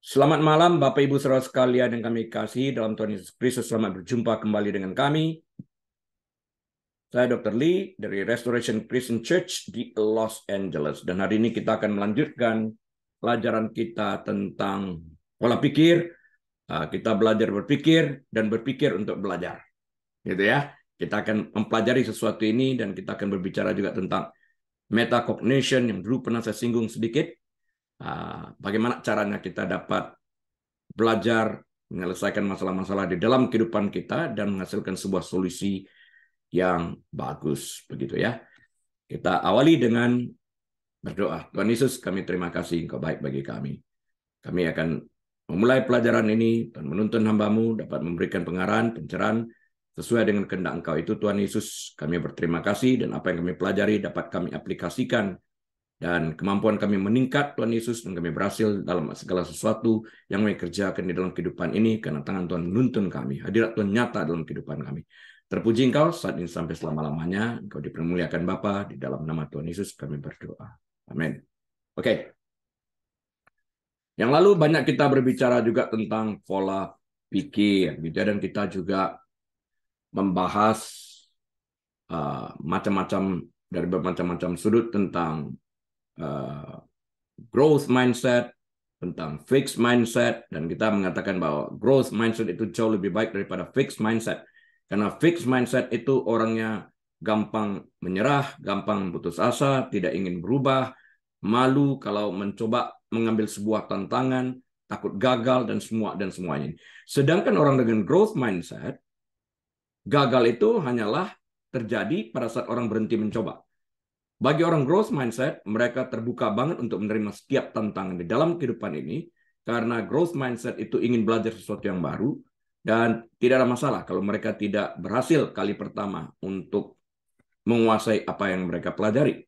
Selamat malam Bapak Ibu saudara sekalian yang kami kasih dalam Tuhan Yesus Kristus. Selamat berjumpa kembali dengan kami. Saya Dr. Lee dari Restoration Christian Church di Los Angeles. Dan hari ini kita akan melanjutkan pelajaran kita tentang pola pikir. Kita belajar berpikir dan berpikir untuk belajar. Gitu ya. Kita akan mempelajari sesuatu ini dan kita akan berbicara juga tentang metacognition yang dulu pernah saya singgung sedikit. Bagaimana caranya kita dapat belajar menyelesaikan masalah-masalah di dalam kehidupan kita dan menghasilkan sebuah solusi yang bagus, begitu ya. Kita awali dengan berdoa. Tuhan Yesus, kami terima kasih Engkau baik bagi kami. Kami akan memulai pelajaran ini dan menuntun hamba-Mu dapat memberikan pengarahan, pencerahan sesuai dengan kehendak Engkau. Itu Tuhan Yesus, kami berterima kasih dan apa yang kami pelajari dapat kami aplikasikan dan kemampuan kami meningkat, Tuhan Yesus, dan kami berhasil dalam segala sesuatu yang kami kerjakan di dalam kehidupan ini, karena tangan Tuhan menuntun kami. Hadirat Tuhan nyata dalam kehidupan kami. Terpuji Engkau saat ini sampai selama-lamanya. Engkau dipermuliakan Bapa, di dalam nama Tuhan Yesus kami berdoa. Amin. Oke. Yang lalu banyak kita berbicara juga tentang pola pikir, gitu, dan kita juga membahas macam-macam dari bermacam-macam sudut tentang growth mindset, tentang fixed mindset, dan kita mengatakan bahwa growth mindset itu jauh lebih baik daripada fixed mindset. Karena fixed mindset itu orangnya gampang menyerah, gampang putus asa, tidak ingin berubah, malu kalau mencoba mengambil sebuah tantangan, takut gagal, dan semuanya. Sedangkan orang dengan growth mindset, gagal itu hanyalah terjadi pada saat orang berhenti mencoba. Bagi orang growth mindset, mereka terbuka banget untuk menerima setiap tantangan di dalam kehidupan ini, karena growth mindset itu ingin belajar sesuatu yang baru, dan tidak ada masalah kalau mereka tidak berhasil kali pertama untuk menguasai apa yang mereka pelajari.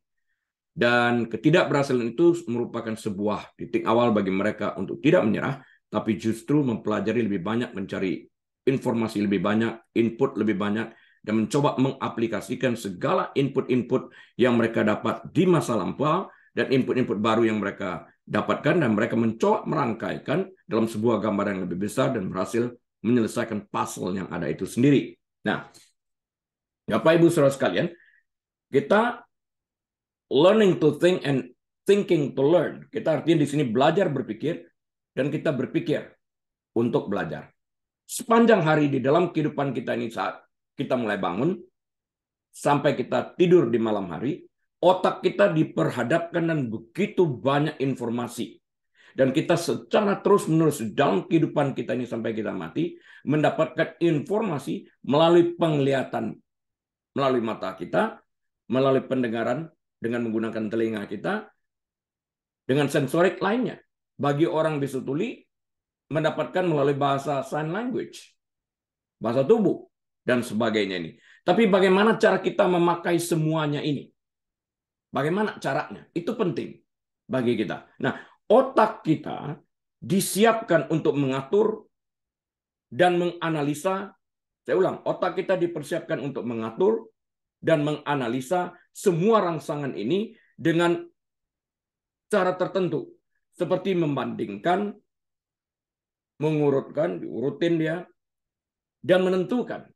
Dan ketidakberhasilan itu merupakan sebuah titik awal bagi mereka untuk tidak menyerah, tapi justru mempelajari lebih banyak, mencari informasi lebih banyak, input lebih banyak, dan mencoba mengaplikasikan segala input-input yang mereka dapat di masa lampau dan input-input baru yang mereka dapatkan, dan mereka mencoba merangkaikan dalam sebuah gambar yang lebih besar dan berhasil menyelesaikan puzzle yang ada itu sendiri. Nah, Bapak Ibu Saudara sekalian, kita learning to think and thinking to learn. Kita artinya di sini belajar berpikir dan kita berpikir untuk belajar. Sepanjang hari di dalam kehidupan kita ini, saat kita mulai bangun sampai kita tidur di malam hari, otak kita diperhadapkan dengan begitu banyak informasi. Dan kita secara terus-menerus dalam kehidupan kita ini sampai kita mati, mendapatkan informasi melalui penglihatan, melalui mata kita, melalui pendengaran dengan menggunakan telinga kita, dengan sensorik lainnya. Bagi orang bisu tuli, mendapatkan melalui bahasa sign language, bahasa tubuh, dan sebagainya ini. Tapi bagaimana cara kita memakai semuanya ini? Bagaimana caranya? Itu penting bagi kita. Nah, otak kita disiapkan untuk mengatur dan menganalisa. Saya ulang, otak kita dipersiapkan untuk mengatur dan menganalisa semua rangsangan ini dengan cara tertentu. Seperti membandingkan, mengurutkan, diurutin dia, dan menentukan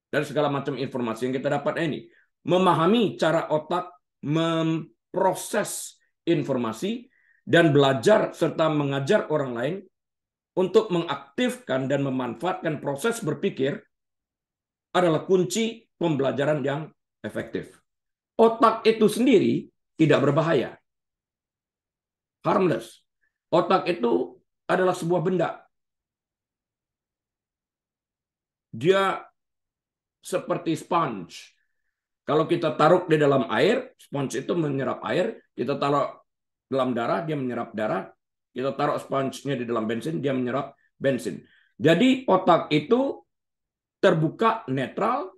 dari segala macam informasi yang kita dapat ini. Memahami cara otak memproses informasi dan belajar serta mengajar orang lain untuk mengaktifkan dan memanfaatkan proses berpikir adalah kunci pembelajaran yang efektif. Otak itu sendiri tidak berbahaya. Harmless. Otak itu adalah sebuah benda. Dia seperti sponge. Kalau kita taruh di dalam air, sponge itu menyerap air. Kita taruh dalam darah, dia menyerap darah. Kita taruh sponge-nya di dalam bensin, dia menyerap bensin. Jadi otak itu terbuka, netral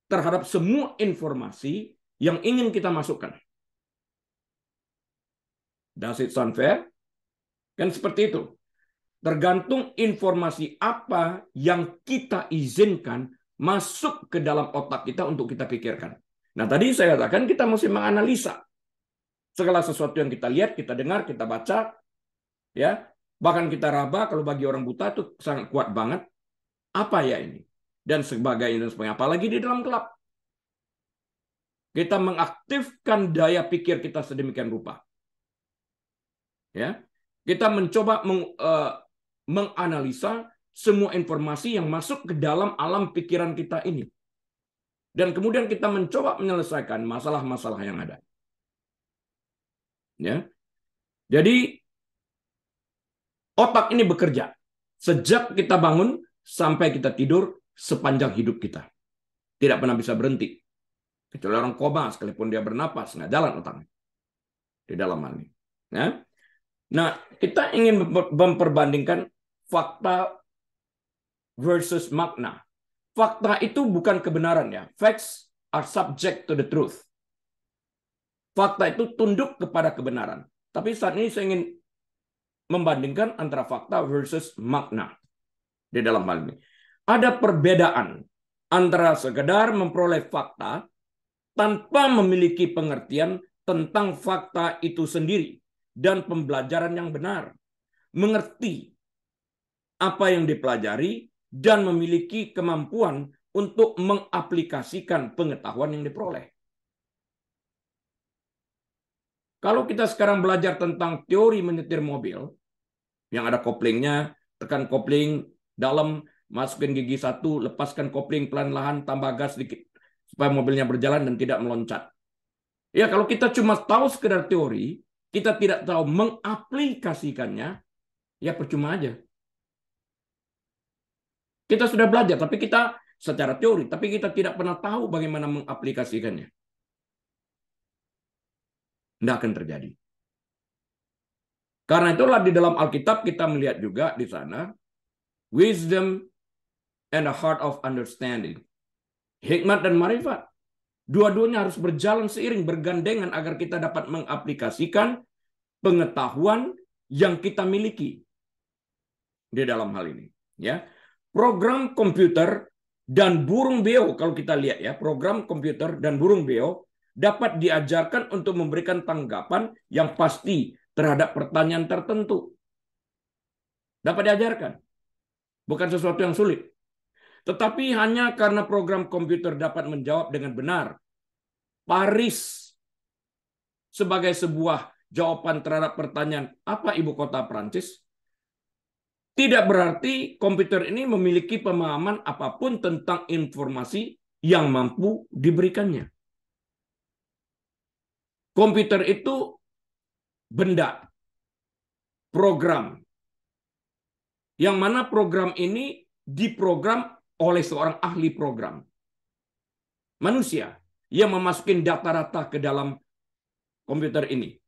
terhadap semua informasi yang ingin kita masukkan. Does it sound fair? Kan seperti itu. Tergantung informasi apa yang kita izinkan masuk ke dalam otak kita untuk kita pikirkan. Nah, tadi saya katakan kita mesti menganalisa segala sesuatu yang kita lihat, kita dengar, kita baca, Ya, bahkan kita raba kalau bagi orang buta itu sangat kuat banget. Apa ya ini? Dan sebagainya dan sebagainya. Apalagi di dalam gelap. Kita mengaktifkan daya pikir kita sedemikian rupa. Ya, kita mencoba menganalisa semua informasi yang masuk ke dalam alam pikiran kita ini. Dan kemudian kita mencoba menyelesaikan masalah-masalah yang ada. Ya. Jadi otak ini bekerja sejak kita bangun sampai kita tidur sepanjang hidup kita. Tidak pernah bisa berhenti. Kecuali orang koma, sekalipun dia bernapas, nggak jalan otaknya. Di dalam hal ini. Ya. Nah, kita ingin memperbandingkan fakta versus makna. Fakta itu bukan kebenaran ya. Facts are subject to the truth. Fakta itu tunduk kepada kebenaran. Tapi saat ini saya ingin membandingkan antara fakta versus makna di dalam hal ini. Ada perbedaan antara sekedar memperoleh fakta tanpa memiliki pengertian tentang fakta itu sendiri dan pembelajaran yang benar. Mengerti apa yang dipelajari dan memiliki kemampuan untuk mengaplikasikan pengetahuan yang diperoleh. Kalau kita sekarang belajar tentang teori menyetir mobil, yang ada koplingnya, tekan kopling dalam, masukin gigi satu, lepaskan kopling pelan-pelan, tambah gas sedikit, supaya mobilnya berjalan dan tidak meloncat. Ya, kalau kita cuma tahu sekedar teori, kita tidak tahu mengaplikasikannya, ya percuma aja. Kita sudah belajar, tapi kita secara teori, tapi kita tidak pernah tahu bagaimana mengaplikasikannya. Tidak akan terjadi. Karena itulah di dalam Alkitab kita melihat juga di sana, wisdom and a heart of understanding. Hikmat dan marifat. Dua-duanya harus berjalan seiring, bergandengan agar kita dapat mengaplikasikan pengetahuan yang kita miliki di dalam hal ini. Ya. Program komputer dan burung beo, kalau kita lihat ya, program komputer dan burung beo dapat diajarkan untuk memberikan tanggapan yang pasti terhadap pertanyaan tertentu. Dapat diajarkan. Bukan sesuatu yang sulit. Tetapi hanya karena program komputer dapat menjawab dengan benar, Paris sebagai sebuah jawaban terhadap pertanyaan apa ibu kota Prancis, tidak berarti komputer ini memiliki pemahaman apapun tentang informasi yang mampu diberikannya. Komputer itu benda, program, yang mana program ini diprogram oleh seorang ahli program. Manusia yang memasukin data-data ke dalam komputer ini.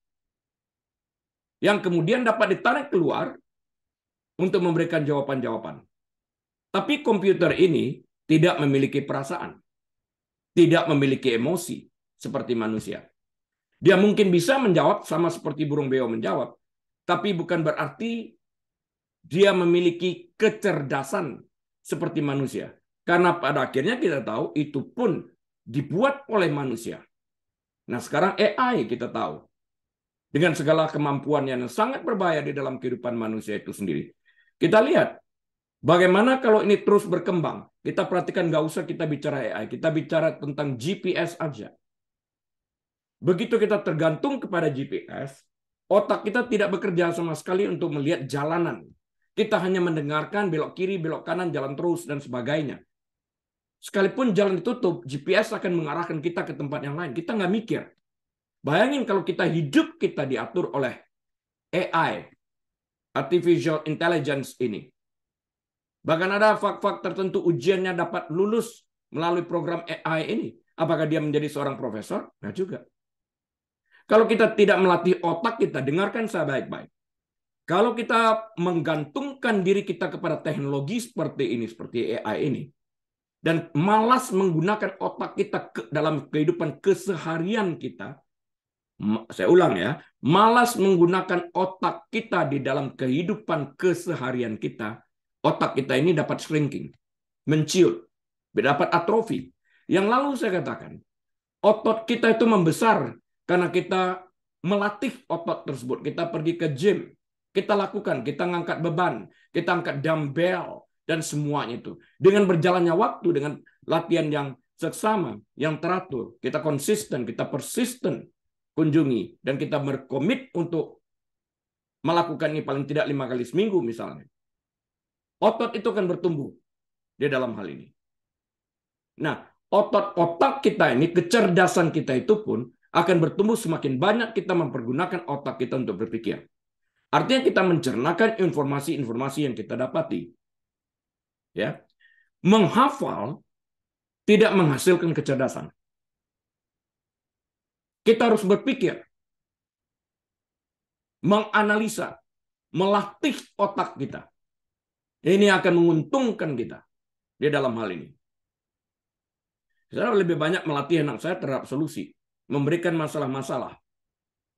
Yang kemudian dapat ditarik keluar untuk memberikan jawaban-jawaban. Tapi komputer ini tidak memiliki perasaan. Tidak memiliki emosi seperti manusia. Dia mungkin bisa menjawab sama seperti burung beo menjawab. Tapi bukan berarti dia memiliki kecerdasan seperti manusia. Karena pada akhirnya kita tahu itu pun dibuat oleh manusia. Nah sekarang AI kita tahu. Dengan segala kemampuannya yang sangat berbahaya di dalam kehidupan manusia itu sendiri. Kita lihat bagaimana kalau ini terus berkembang. Kita perhatikan, nggak usah kita bicara AI, kita bicara tentang GPS aja. Begitu kita tergantung kepada GPS, otak kita tidak bekerja sama sekali untuk melihat jalanan. Kita hanya mendengarkan belok kiri, belok kanan, jalan terus, dan sebagainya. Sekalipun jalan ditutup, GPS akan mengarahkan kita ke tempat yang lain. Kita nggak mikir. Bayangin kalau kita hidup kita diatur oleh AI, Artificial Intelligence ini. Bahkan ada fak-fak tertentu ujiannya dapat lulus melalui program AI ini. Apakah dia menjadi seorang profesor? Nggak juga. Kalau kita tidak melatih otak kita, dengarkan saya baik-baik. Kalau kita menggantungkan diri kita kepada teknologi seperti ini, seperti AI ini, dan malas menggunakan otak kita dalam kehidupan keseharian kita, saya ulang ya, malas menggunakan otak kita di dalam kehidupan keseharian kita, otak kita ini dapat shrinking, menciut, dapat atrofi. Yang lalu saya katakan, otot kita itu membesar karena kita melatih otot tersebut. Kita pergi ke gym, Kita lakukan, kita ngangkat beban, kita angkat dumbbell, dan semuanya itu. Dengan berjalannya waktu, dengan latihan yang seksama, yang teratur, kita konsisten, kita persisten kunjungi, dan kita berkomit untuk melakukan ini paling tidak 5 kali seminggu misalnya. Otot itu akan bertumbuh di dalam hal ini. Nah, otot-otak kita ini, kecerdasan kita itu pun akan bertumbuh semakin banyak kita mempergunakan otak kita untuk berpikir. Artinya kita mencernakan informasi-informasi yang kita dapati. Ya. Menghafal tidak menghasilkan kecerdasan. Kita harus berpikir, menganalisa, melatih otak kita. Ini akan menguntungkan kita di dalam hal ini. Saya lebih banyak melatih anak saya terhadap solusi, memberikan masalah-masalah,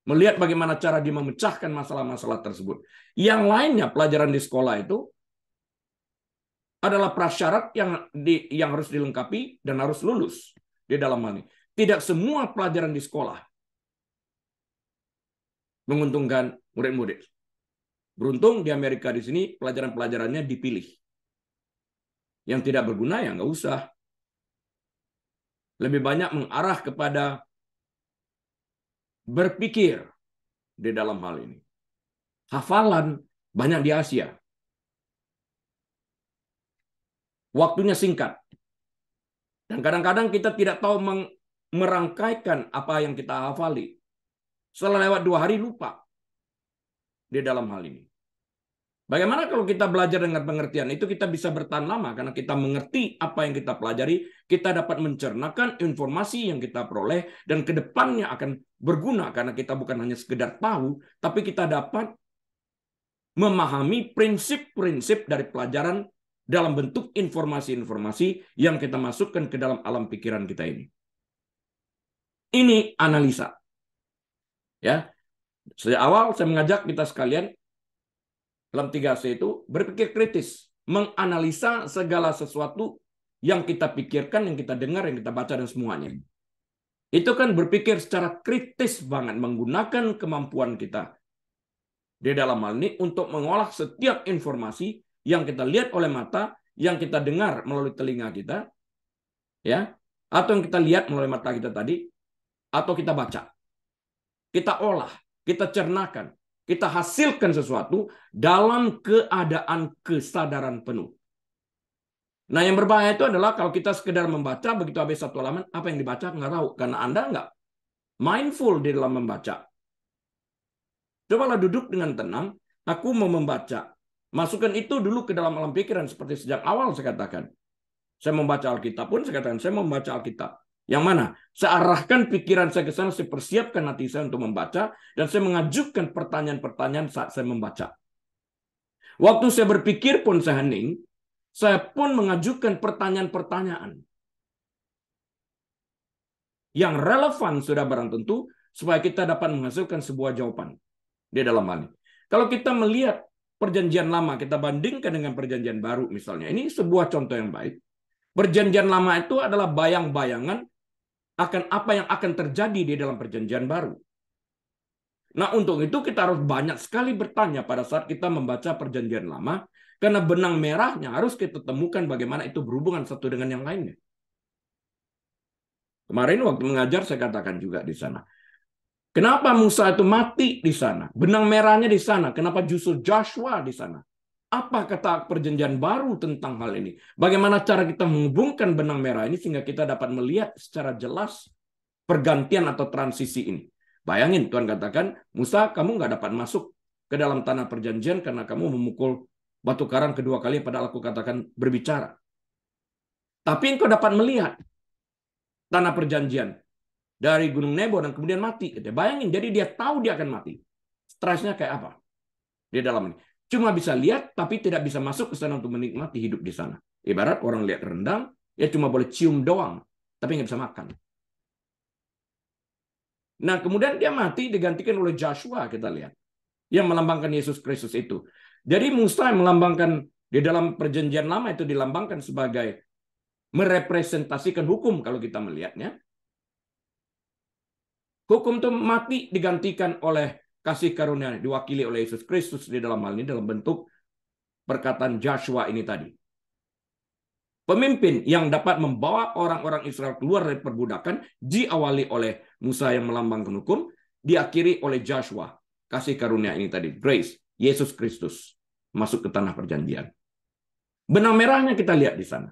melihat bagaimana cara dia memecahkan masalah-masalah tersebut. Yang lainnya, pelajaran di sekolah itu adalah prasyarat yang harus dilengkapi dan harus lulus di dalam hal ini. Tidak semua pelajaran di sekolah menguntungkan murid-murid. Beruntung di Amerika di sini pelajaran-pelajarannya dipilih. Yang tidak berguna ya nggak usah. Lebih banyak mengarah kepada berpikir di dalam hal ini. Hafalan banyak di Asia. Waktunya singkat. Dan kadang-kadang kita tidak tahu merangkaikan apa yang kita hafali. Setelah lewat 2 hari lupa di dalam hal ini. Bagaimana kalau kita belajar dengan pengertian? Itu kita bisa bertahan lama karena kita mengerti apa yang kita pelajari, kita dapat mencernakan informasi yang kita peroleh dan ke depannya akan berguna karena kita bukan hanya sekedar tahu, tapi kita dapat memahami prinsip-prinsip dari pelajaran dalam bentuk informasi-informasi yang kita masukkan ke dalam alam pikiran kita ini. Ini analisa. Ya. Sejak awal saya mengajak kita sekalian dalam 3C itu berpikir kritis, menganalisa segala sesuatu yang kita pikirkan, yang kita dengar, yang kita baca dan semuanya. Itu kan berpikir secara kritis banget, menggunakan kemampuan kita di dalam hal ini untuk mengolah setiap informasi yang kita lihat oleh mata, yang kita dengar melalui telinga kita, ya, atau yang kita lihat melalui mata kita tadi, atau kita baca. Kita olah, kita cernakan, kita hasilkan sesuatu dalam keadaan kesadaran penuh. Nah, yang berbahaya itu adalah kalau kita sekedar membaca, begitu habis satu halaman, apa yang dibaca nggak tahu. Karena Anda nggak mindful di dalam membaca. Cobalah duduk dengan tenang, aku mau membaca. Masukkan itu dulu ke dalam alam pikiran, seperti sejak awal saya katakan. Saya membaca Alkitab pun, saya katakan, saya mau membaca Alkitab. Yang mana? Saya arahkan pikiran saya ke sana, saya persiapkan hati saya untuk membaca, dan saya mengajukan pertanyaan-pertanyaan saat saya membaca. Waktu saya berpikir pun saya hening, saya pun mengajukan pertanyaan-pertanyaan yang relevan sudah barang tentu, supaya kita dapat menghasilkan sebuah jawaban di dalam hal ini. Kalau kita melihat perjanjian lama, kita bandingkan dengan perjanjian baru misalnya, ini sebuah contoh yang baik. Perjanjian lama itu adalah bayang-bayangan akan apa yang akan terjadi di dalam perjanjian baru. Nah, untuk itu kita harus banyak sekali bertanya pada saat kita membaca perjanjian lama, karena benang merahnya harus kita temukan bagaimana itu berhubungan satu dengan yang lainnya. Kemarin waktu mengajar saya katakan juga di sana. Kenapa Musa itu mati di sana? Benang merahnya di sana. Kenapa justru Joshua di sana? Apa kata perjanjian baru tentang hal ini? Bagaimana cara kita menghubungkan benang merah ini sehingga kita dapat melihat secara jelas pergantian atau transisi ini. Bayangin Tuhan katakan, Musa kamu nggak dapat masuk ke dalam tanah perjanjian karena kamu memukul batu karang kedua kali, padahal aku katakan berbicara. Tapi engkau dapat melihat tanah perjanjian dari Gunung Nebo dan kemudian mati. Bayangin, jadi dia tahu dia akan mati. Stresnya kayak apa di dalam ini? Cuma bisa lihat, tapi tidak bisa masuk ke sana untuk menikmati hidup di sana. Ibarat orang lihat rendang, ya cuma boleh cium doang, tapi nggak bisa makan. Nah, kemudian dia mati digantikan oleh Joshua, kita lihat. Yang melambangkan Yesus Kristus itu. Jadi Musa yang melambangkan di dalam perjanjian lama itu dilambangkan sebagai merepresentasikan hukum kalau kita melihatnya. Hukum itu mati digantikan oleh kasih karunia diwakili oleh Yesus Kristus di dalam hal ini dalam bentuk perkataan Joshua ini tadi. Pemimpin yang dapat membawa orang-orang Israel keluar dari perbudakan diawali oleh Musa yang melambangkan hukum, diakhiri oleh Joshua. Kasih karunia ini tadi, grace, Yesus Kristus masuk ke tanah perjanjian. Benang merahnya kita lihat di sana.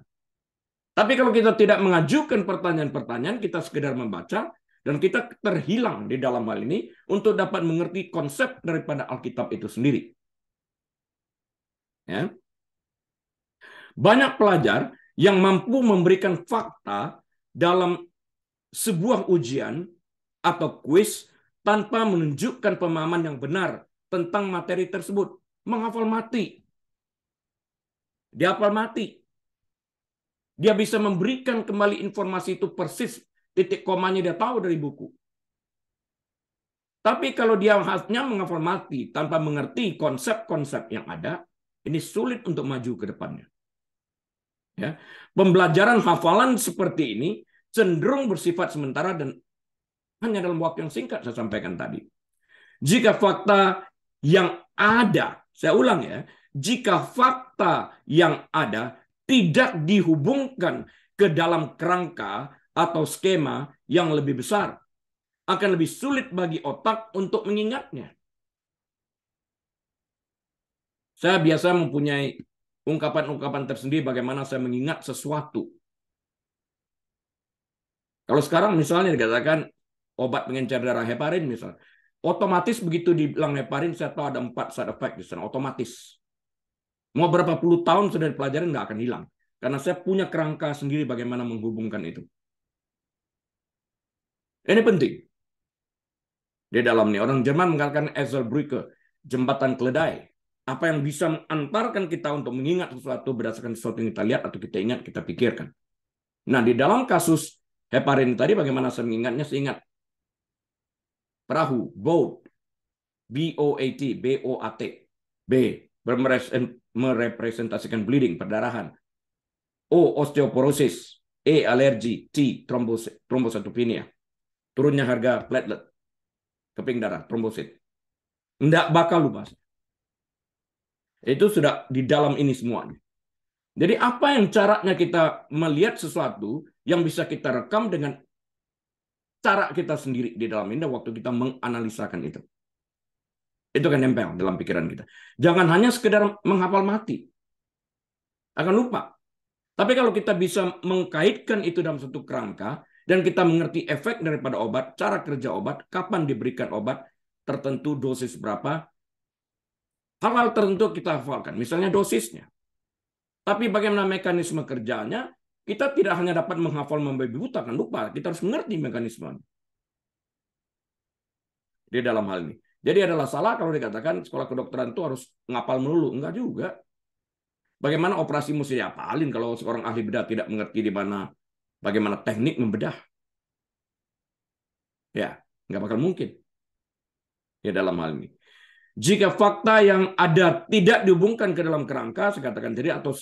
Tapi kalau kita tidak mengajukan pertanyaan-pertanyaan, kita sekedar membaca, dan kita terhilang di dalam hal ini untuk dapat mengerti konsep daripada Alkitab itu sendiri. Ya. Banyak pelajar yang mampu memberikan fakta dalam sebuah ujian atau kuis tanpa menunjukkan pemahaman yang benar tentang materi tersebut. Menghafal mati. Dia hafal mati. Dia bisa memberikan kembali informasi itu persis, titik komanya dia tahu dari buku. Tapi kalau dia hanya menghafal mati tanpa mengerti konsep-konsep yang ada, ini sulit untuk maju ke depannya. Ya. Pembelajaran hafalan seperti ini cenderung bersifat sementara dan hanya dalam waktu yang singkat saya sampaikan tadi. Jika fakta yang ada, saya ulang ya, jika fakta yang ada tidak dihubungkan ke dalam kerangka atau skema yang lebih besar, akan lebih sulit bagi otak untuk mengingatnya. Saya biasa mempunyai ungkapan-ungkapan tersendiri bagaimana saya mengingat sesuatu. Kalau sekarang misalnya dikatakan obat pengencer darah heparin misalnya, otomatis begitu dibilang heparin saya tahu ada 4 side effect di sana, otomatis. Mau berapa puluh tahun sudah dipelajari nggak akan hilang. Karena saya punya kerangka sendiri bagaimana menghubungkan itu. Ini penting. Di dalam ini orang Jerman mengatakan Eselsbrücke, jembatan keledai. Apa yang bisa mengantarkan kita untuk mengingat sesuatu berdasarkan sesuatu yang kita lihat atau kita ingat, kita pikirkan. Nah, di dalam kasus heparin tadi bagaimana saya mengingatnya? Saya ingat perahu, boat, B-O-A-T, B-O-A-T. B, merepresentasikan bleeding, perdarahan. O, osteoporosis. E, alergi. T, trombositopenia. Turunnya harga platelet, keping darah, trombosit. Tidak bakal lupa. Itu sudah di dalam ini semuanya. Jadi apa yang caranya kita melihat sesuatu yang bisa kita rekam dengan cara kita sendiri di dalam ini waktu kita menganalisakan itu. Itu kan nempel dalam pikiran kita. Jangan hanya sekedar menghafal mati. Akan lupa. Tapi kalau kita bisa mengkaitkan itu dalam satu kerangka, dan kita mengerti efek daripada obat, cara kerja obat, kapan diberikan obat, tertentu dosis berapa, hal-hal tertentu kita hafalkan. Misalnya dosisnya. Tapi bagaimana mekanisme kerjanya, kita tidak hanya dapat menghafal membabi buta, kan lupa. Kita harus mengerti mekanisme di dalam hal ini. Jadi adalah salah kalau dikatakan sekolah kedokteran itu harus ngapal melulu. Enggak juga. Bagaimana operasi mesti diapalin kalau seorang ahli bedah tidak mengerti di mana bagaimana teknik membedah. Ya, nggak bakal mungkin. Ya dalam hal ini. Jika fakta yang ada tidak dihubungkan ke dalam kerangka, saya katakan tadi, atau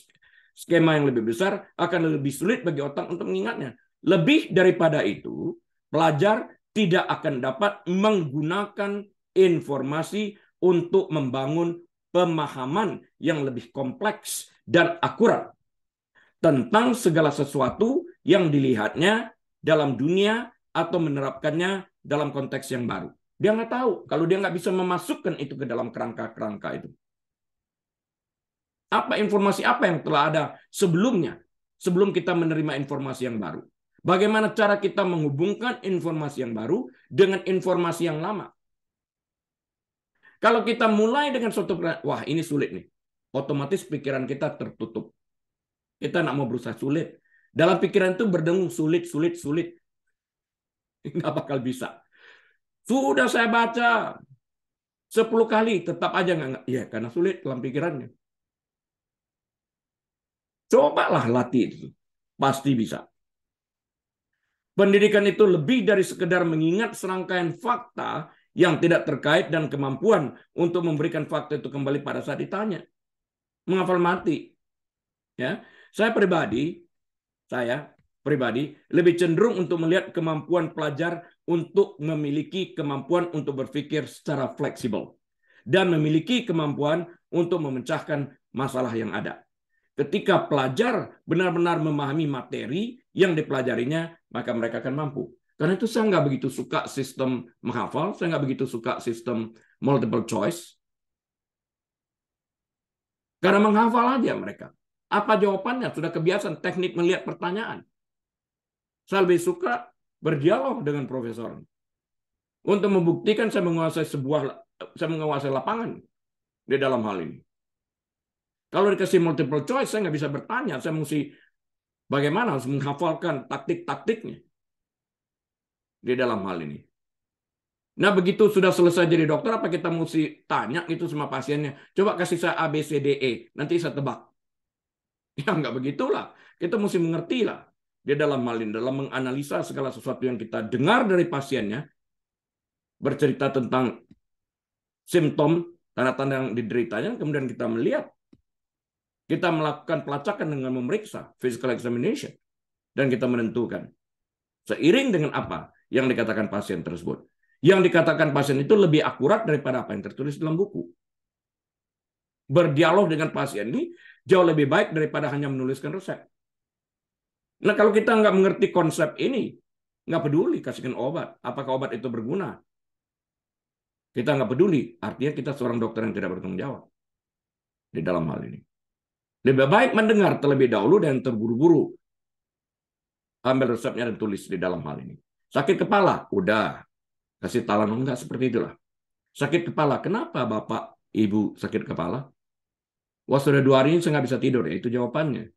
skema yang lebih besar, akan lebih sulit bagi otak untuk mengingatnya. Lebih daripada itu, pelajar tidak akan dapat menggunakan informasi untuk membangun pemahaman yang lebih kompleks dan akurat tentang segala sesuatu yang dilihatnya dalam dunia atau menerapkannya dalam konteks yang baru. Dia nggak tahu kalau dia nggak bisa memasukkan itu ke dalam kerangka-kerangka itu. Apa informasi apa yang telah ada sebelumnya, sebelum kita menerima informasi yang baru? Bagaimana cara kita menghubungkan informasi yang baru dengan informasi yang lama? Kalau kita mulai dengan suatu, wah ini sulit nih, otomatis pikiran kita tertutup. Kita nggak mau berusaha sulit. Dalam pikiran itu berdengung sulit. Nggak bakal bisa. Sudah saya baca 10 kali, tetap aja nggak. Ya, karena sulit dalam pikirannya. Cobalah latih itu. Pasti bisa. Pendidikan itu lebih dari sekedar mengingat serangkaian fakta yang tidak terkait dan kemampuan untuk memberikan fakta itu kembali pada saat ditanya. Menghafal mati. Ya, saya pribadi pribadi lebih cenderung untuk melihat kemampuan pelajar untuk memiliki kemampuan untuk berpikir secara fleksibel dan memiliki kemampuan untuk memecahkan masalah yang ada. Ketika pelajar benar-benar memahami materi yang dipelajarinya, maka mereka akan mampu. Karena itu saya nggak begitu suka sistem menghafal, saya nggak begitu suka sistem multiple choice. Karena menghafal aja mereka. Apa jawabannya? Sudah kebiasaan teknik melihat pertanyaan. Saya lebih suka berdialog dengan profesor. Untuk membuktikan saya menguasai lapangan di dalam hal ini. Kalau dikasih multiple choice, saya nggak bisa bertanya. Saya mesti bagaimana harus menghafalkan taktik-taktiknya di dalam hal ini. Nah, begitu sudah selesai jadi dokter, apa kita mesti tanya itu sama pasiennya? Coba kasih saya A, B, C, D, E. Nanti saya tebak. Ya, nggak begitulah. Kita mesti mengerti lah di dalam hal ini, dalam menganalisa segala sesuatu yang kita dengar dari pasiennya, bercerita tentang simptom, tanda-tanda yang dideritanya, kemudian kita melihat. Kita melakukan pelacakan dengan memeriksa, physical examination, dan kita menentukan. Seiring dengan apa yang dikatakan pasien tersebut. Yang dikatakan pasien itu lebih akurat daripada apa yang tertulis dalam buku. Berdialog dengan pasien ini jauh lebih baik daripada hanya menuliskan resep. Nah, kalau kita nggak mengerti konsep ini, nggak peduli kasihkan obat. Apakah obat itu berguna? Kita nggak peduli. Artinya kita seorang dokter yang tidak bertanggung jawab di dalam hal ini. Lebih baik mendengar terlebih dahulu dan terburu-buru ambil resepnya dan tulis di dalam hal ini. Sakit kepala, udah. Kasih Tylenol, enggak seperti itulah. Sakit kepala, kenapa Bapak, Ibu sakit kepala? Wah, sudah 2 hari ini saya nggak bisa tidur, ya itu jawabannya.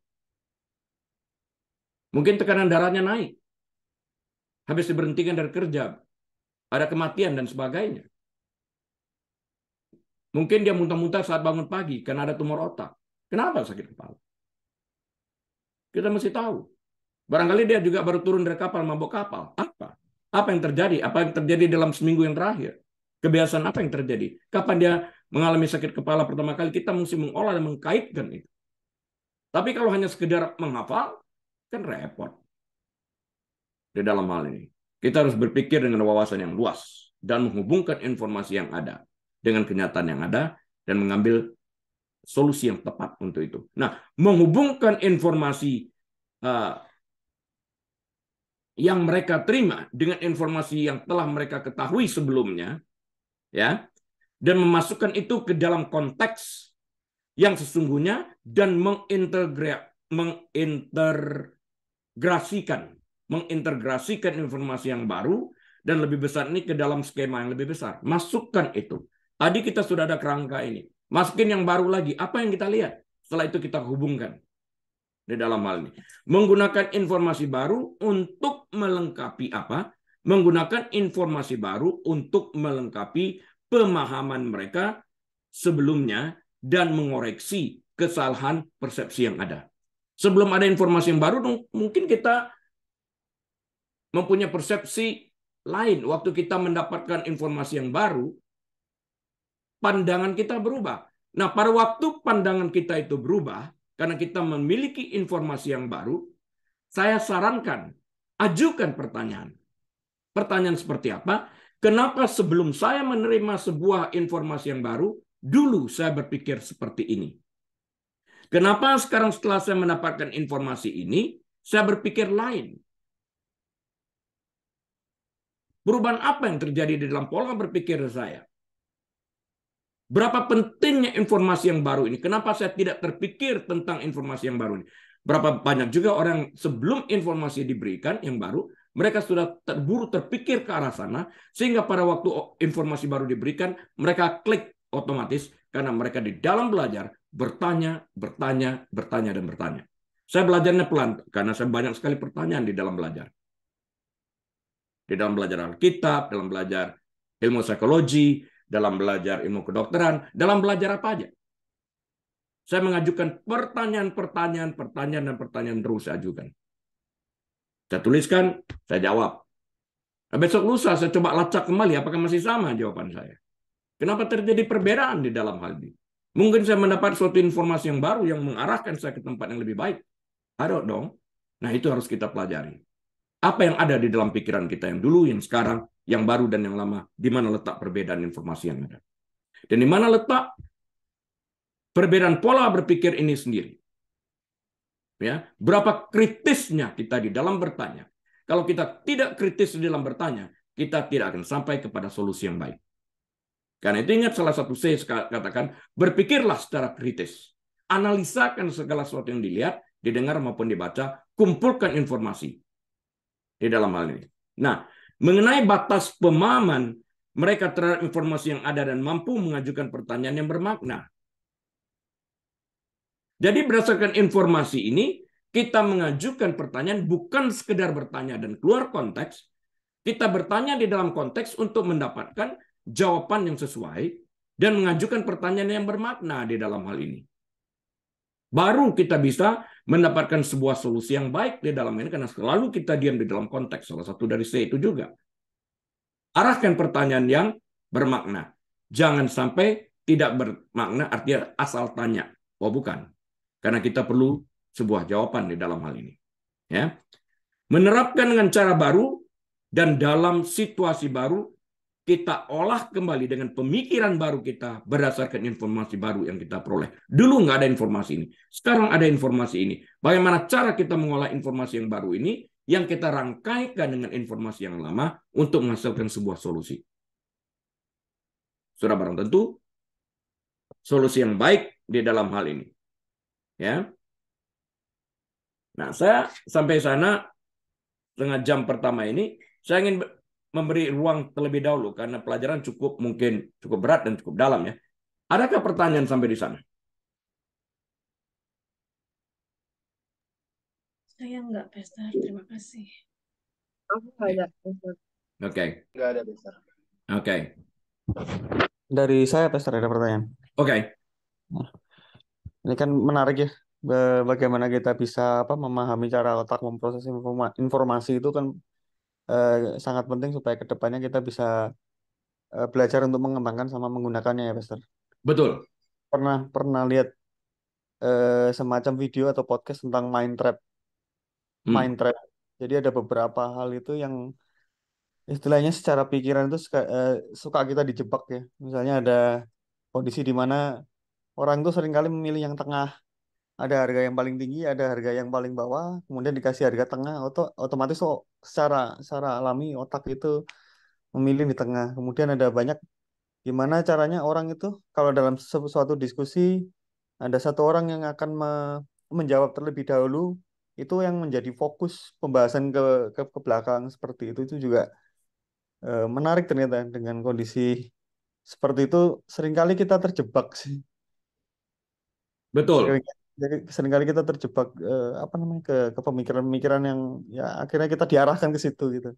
Mungkin tekanan darahnya naik. Habis diberhentikan dari kerja, ada kematian dan sebagainya. Mungkin dia muntah-muntah saat bangun pagi karena ada tumor otak. Kenapa sakit kepala? Kita mesti tahu. Barangkali dia juga baru turun dari kapal, mabuk kapal. Apa? Apa yang terjadi? Apa yang terjadi dalam seminggu yang terakhir? Kebiasaan apa yang terjadi? Kapan dia mengalami sakit kepala pertama kali? Kita mesti mengolah dan mengkaitkan itu. Tapi kalau hanya sekedar menghafal, kan repot. Di dalam hal ini. Kita harus berpikir dengan wawasan yang luas dan menghubungkan informasi yang ada dengan kenyataan yang ada dan mengambil solusi yang tepat untuk itu. Nah, menghubungkan informasi yang mereka terima dengan informasi yang telah mereka ketahui sebelumnya, ya, dan memasukkan itu ke dalam konteks yang sesungguhnya dan mengintegrasikan informasi yang baru dan lebih besar ini ke dalam skema yang lebih besar. Masukkan itu. Tadi kita sudah ada kerangka ini. Masukin yang baru lagi. Apa yang kita lihat? Setelah itu kita hubungkan di dalam hal ini. Menggunakan informasi baru untuk melengkapi apa? Menggunakan informasi baru untuk melengkapi pemahaman mereka sebelumnya dan mengoreksi kesalahan persepsi yang ada. Sebelum ada informasi yang baru, mungkin kita mempunyai persepsi lain. Waktu kita mendapatkan informasi yang baru, pandangan kita berubah. Nah, pada waktu pandangan kita itu berubah, karena kita memiliki informasi yang baru, saya sarankan, ajukan pertanyaan. Pertanyaan seperti apa? Kenapa sebelum saya menerima sebuah informasi yang baru, dulu saya berpikir seperti ini? Kenapa sekarang setelah saya mendapatkan informasi ini, saya berpikir lain? Perubahan apa yang terjadi di dalam pola berpikir saya? Berapa pentingnya informasi yang baru ini? Kenapa saya tidak terpikir tentang informasi yang baru ini? Berapa banyak juga orang sebelum informasi diberikan yang baru, mereka sudah terburu terpikir ke arah sana, sehingga pada waktu informasi baru diberikan, mereka klik otomatis karena mereka di dalam belajar bertanya, dan bertanya. Saya belajarnya pelan, karena saya banyak sekali pertanyaan di dalam belajar. Di dalam belajar Alkitab, dalam belajar ilmu psikologi, dalam belajar ilmu kedokteran, dalam belajar apa aja. Saya mengajukan pertanyaan terus saya ajukan. Saya tuliskan, saya jawab. Nah, besok lusa saya coba lacak kembali, apakah masih sama jawaban saya. Kenapa terjadi perbedaan di dalam hal ini? Mungkin saya mendapat suatu informasi yang baru yang mengarahkan saya ke tempat yang lebih baik. I don't know. Nah, itu harus kita pelajari. Apa yang ada di dalam pikiran kita yang dulu, yang sekarang, yang baru, dan yang lama, di mana letak perbedaan informasi yang ada. Dan di mana letak perbedaan pola berpikir ini sendiri. Ya, berapa kritisnya kita di dalam bertanya. Kalau kita tidak kritis di dalam bertanya, kita tidak akan sampai kepada solusi yang baik. Karena itu ingat salah satu saya katakan, berpikirlah secara kritis. Analisakan segala sesuatu yang dilihat, didengar maupun dibaca, kumpulkan informasi di dalam hal ini. Nah, mengenai batas pemahaman mereka terhadap informasi yang ada dan mampu mengajukan pertanyaan yang bermakna. Jadi berdasarkan informasi ini, kita mengajukan pertanyaan bukan sekedar bertanya dan keluar konteks, kita bertanya di dalam konteks untuk mendapatkan jawaban yang sesuai dan mengajukan pertanyaan yang bermakna di dalam hal ini. Baru kita bisa mendapatkan sebuah solusi yang baik di dalam ini, karena selalu kita diam di dalam konteks. Salah satu dari C itu juga. Arahkan pertanyaan yang bermakna. Jangan sampai tidak bermakna artinya asal tanya. Oh bukan. Karena kita perlu sebuah jawaban di dalam hal ini. Ya. Menerapkan dengan cara baru dan dalam situasi baru, kita olah kembali dengan pemikiran baru kita berdasarkan informasi baru yang kita peroleh. Dulu nggak ada informasi ini. Sekarang ada informasi ini. Bagaimana cara kita mengolah informasi yang baru ini, yang kita rangkaikan dengan informasi yang lama untuk menghasilkan sebuah solusi. Sudah barang tentu, solusi yang baik di dalam hal ini. Ya. Nah, saya sampai sana setengah jam pertama ini, saya ingin memberi ruang terlebih dahulu karena pelajaran mungkin cukup berat dan cukup dalam ya. Adakah pertanyaan sampai di sana? Saya enggak, Pastor. Terima kasih. Aku nggak ada. Oke. Nggak ada, Pastor. Oke. Dari saya, Pastor, ada pertanyaan. Oke. Nah, ini kan menarik ya, bagaimana kita bisa memahami cara otak memproses informasi itu kan sangat penting supaya kedepannya kita bisa belajar untuk mengembangkan sama menggunakannya ya, Pastor. Betul. Pernah lihat semacam video atau podcast tentang mind trap. Mind trap. Jadi ada beberapa hal itu yang istilahnya secara pikiran itu suka kita dijebak ya. Misalnya ada kondisi di mana orang itu seringkali memilih yang tengah. Ada harga yang paling tinggi, ada harga yang paling bawah, kemudian dikasih harga tengah, otomatis secara alami otak itu memilih di tengah. Kemudian ada banyak gimana caranya orang itu kalau dalam suatu diskusi ada satu orang yang akan menjawab terlebih dahulu, itu yang menjadi fokus pembahasan ke belakang seperti itu juga menarik ternyata dengan kondisi seperti itu seringkali kita terjebak sih. Betul. Seringkali kita terjebak ke pemikiran-pemikiran yang ya akhirnya kita diarahkan ke situ gitu.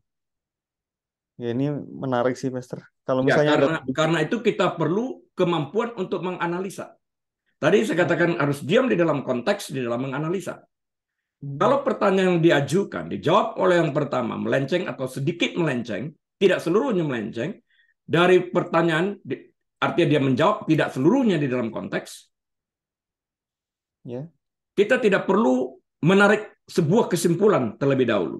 Ya ini menarik sih, Master. Kalau Ya, misalnya karena itu kita perlu kemampuan untuk menganalisa. Tadi saya katakan harus diam di dalam konteks, di dalam menganalisa. Kalau pertanyaan yang diajukan, dijawab oleh yang pertama, melenceng atau sedikit melenceng, tidak seluruhnya melenceng, dari pertanyaan, artinya dia menjawab tidak seluruhnya di dalam konteks, ya. Kita tidak perlu menarik sebuah kesimpulan terlebih dahulu.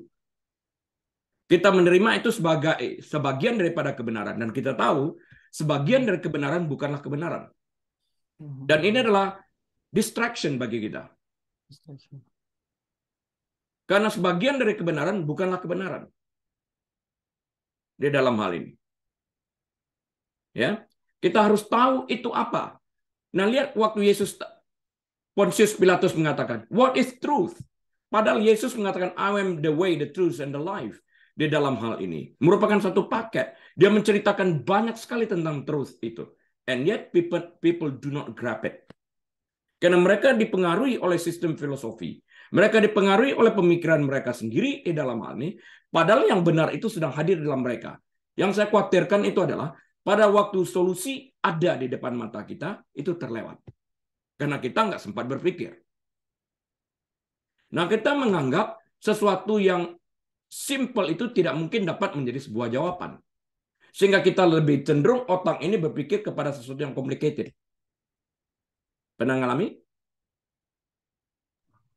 Kita menerima itu sebagai sebagian daripada kebenaran. Dan kita tahu, sebagian dari kebenaran bukanlah kebenaran. Dan ini adalah distraction bagi kita. Karena sebagian dari kebenaran bukanlah kebenaran. Di dalam hal ini. Ya, kita harus tahu itu apa. Nah, lihat waktu Pontius Pilatus mengatakan, what is truth? Padahal Yesus mengatakan, I am the way, the truth, and the life. Di dalam hal ini. Merupakan satu paket. Dia menceritakan banyak sekali tentang truth itu. And yet people do not grab it. Karena mereka dipengaruhi oleh sistem filosofi. Mereka dipengaruhi oleh pemikiran mereka sendiri di dalam hal ini. Padahal yang benar itu sedang hadir dalam mereka. Yang saya khawatirkan itu adalah pada waktu solusi ada di depan mata kita, itu terlewat. Karena kita nggak sempat berpikir. Nah, kita menganggap sesuatu yang simple itu tidak mungkin dapat menjadi sebuah jawaban. Sehingga kita lebih cenderung otak ini berpikir kepada sesuatu yang complicated. Pernah ngalami?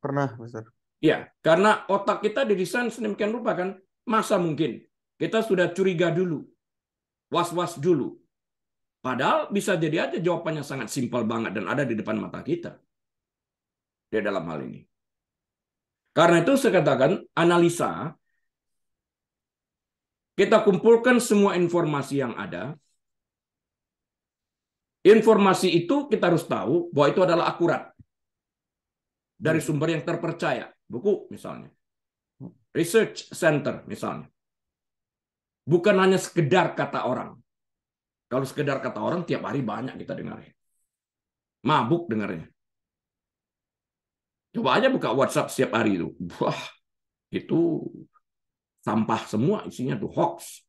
Pernah, Mister. Ya, karena otak kita didesain sedemikian rupa kan, masa mungkin kita sudah curiga dulu, was-was dulu. Padahal bisa jadi aja jawabannya sangat simpel banget dan ada di depan mata kita. Di dalam hal ini. Karena itu saya katakan analisa, kita kumpulkan semua informasi yang ada. Informasi itu kita harus tahu bahwa itu adalah akurat. Dari sumber yang terpercaya. Buku misalnya. Research center misalnya. Bukan hanya sekedar kata orang. Kalau sekedar kata orang tiap hari banyak kita dengar. Mabuk dengarnya. Coba aja buka WhatsApp setiap hari itu. Wah, itu sampah semua isinya tuh hoax.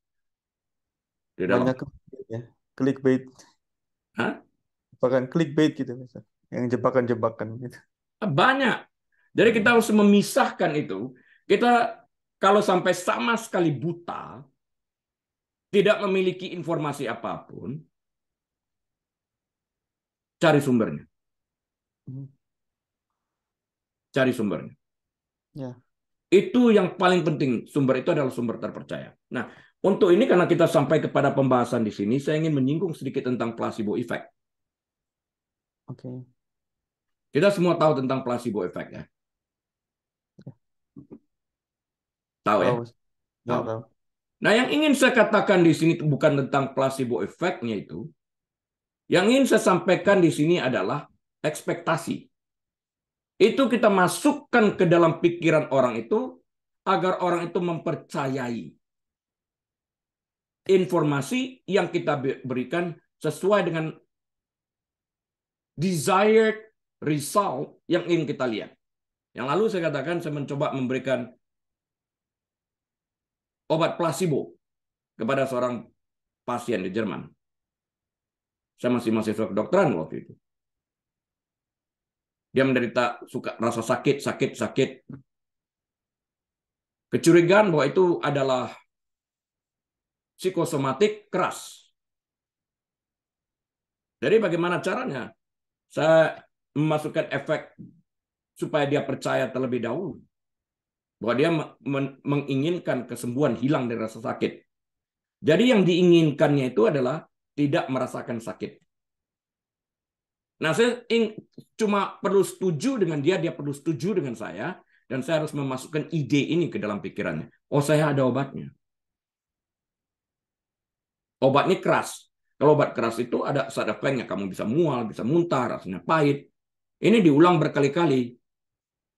Di dalam. Banyak clickbait ya. Clickbait. Hah? Bahkan clickbait gitu misal. Yang jebakan-jebakan gitu. Banyak. Jadi kita harus memisahkan itu. Kita kalau sampai sama sekali buta, tidak memiliki informasi apapun, cari sumbernya. Cari sumbernya. Ya. Itu yang paling penting. Sumber itu adalah sumber terpercaya. Nah, untuk ini karena kita sampai kepada pembahasan di sini, saya ingin menyinggung sedikit tentang placebo effect. Oke. Kita semua tahu tentang placebo effect ya. Tahu ya? Tahu. Ya, Tahu. tahu. Nah, yang ingin saya katakan di sini bukan tentang placebo effect-nya itu. Yang ingin saya sampaikan di sini adalah ekspektasi. Itu kita masukkan ke dalam pikiran orang itu agar orang itu mempercayai informasi yang kita berikan sesuai dengan desired result yang ingin kita lihat. Yang lalu saya katakan saya mencoba memberikan obat placebo kepada seorang pasien di Jerman. Saya masih mahasiswa kedokteran waktu itu. Dia menderita suka rasa sakit. Kecurigaan bahwa itu adalah psikosomatik keras. Jadi bagaimana caranya? Saya memasukkan efek supaya dia percaya terlebih dahulu. Bahwa dia menginginkan kesembuhan, hilang dari rasa sakit. Jadi yang diinginkannya itu adalah tidak merasakan sakit. Nah, saya cuma perlu setuju dengan dia perlu setuju dengan saya, dan saya harus memasukkan ide ini ke dalam pikirannya. Oh, saya ada obatnya. Obatnya keras. Kalau obat keras itu ada side effect-nya, kamu bisa mual, bisa muntah, rasanya pahit. Ini diulang berkali-kali.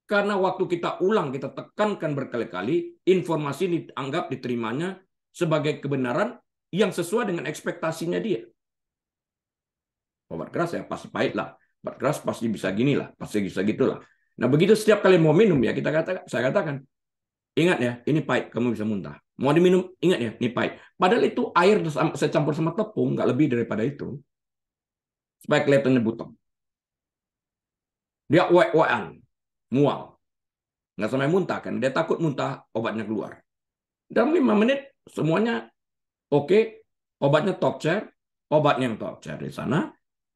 Karena waktu kita ulang, kita tekankan berkali-kali, informasi dianggap diterimanya sebagai kebenaran yang sesuai dengan ekspektasinya dia. Obat keras ya pasti pahit lah. Obat keras pasti bisa gini lah, pasti bisa gitulah. Nah, begitu setiap kali mau minum ya saya katakan, ingat ya, ini pahit, kamu bisa muntah. Mau diminum, ingat ya, ini pahit. Padahal itu air saya campur sama tepung, nggak lebih daripada itu. Supaya kelihatannya butong. Dia uek-uekan, mual. Nggak sampai muntah kan, dia takut muntah, obatnya keluar. Dalam 5 menit, semuanya oke, obatnya top chair, obatnya yang top chair di sana,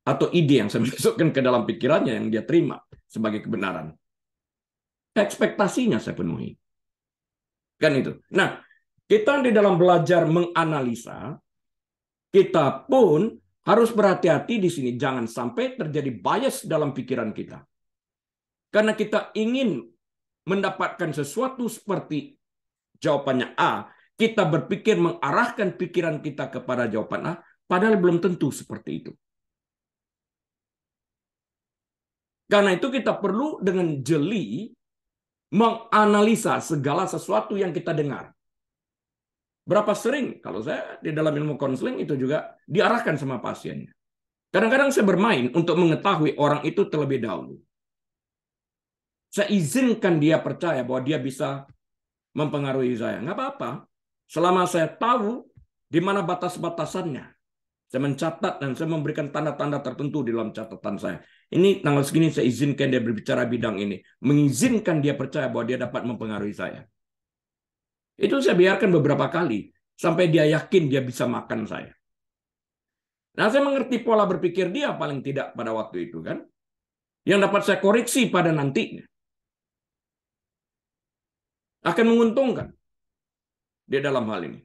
atau ide yang saya masukkan ke dalam pikirannya yang dia terima sebagai kebenaran. Ekspektasinya saya penuhi. Kan itu. Nah, kita di dalam belajar menganalisa, kita pun harus berhati-hati di sini. Jangan sampai terjadi bias dalam pikiran kita. Karena kita ingin mendapatkan sesuatu seperti jawabannya A, kita berpikir mengarahkan pikiran kita kepada jawaban A, padahal belum tentu seperti itu. Karena itu kita perlu dengan jeli menganalisa segala sesuatu yang kita dengar. Berapa sering, kalau saya di dalam ilmu konseling itu juga diarahkan sama pasiennya. Kadang-kadang saya bermain untuk mengetahui orang itu terlebih dahulu. Saya izinkan dia percaya bahwa dia bisa mempengaruhi saya. Nggak apa-apa. Selama saya tahu di mana batas-batasannya. Saya mencatat dan saya memberikan tanda-tanda tertentu di dalam catatan saya. Ini tanggal segini saya izinkan dia berbicara bidang ini. Mengizinkan dia percaya bahwa dia dapat mempengaruhi saya. Itu saya biarkan beberapa kali. Sampai dia yakin dia bisa makan saya. Nah, saya mengerti pola berpikir dia paling tidak pada waktu itu kan. Yang dapat saya koreksi pada nantinya. akan menguntungkan di dalam hal ini.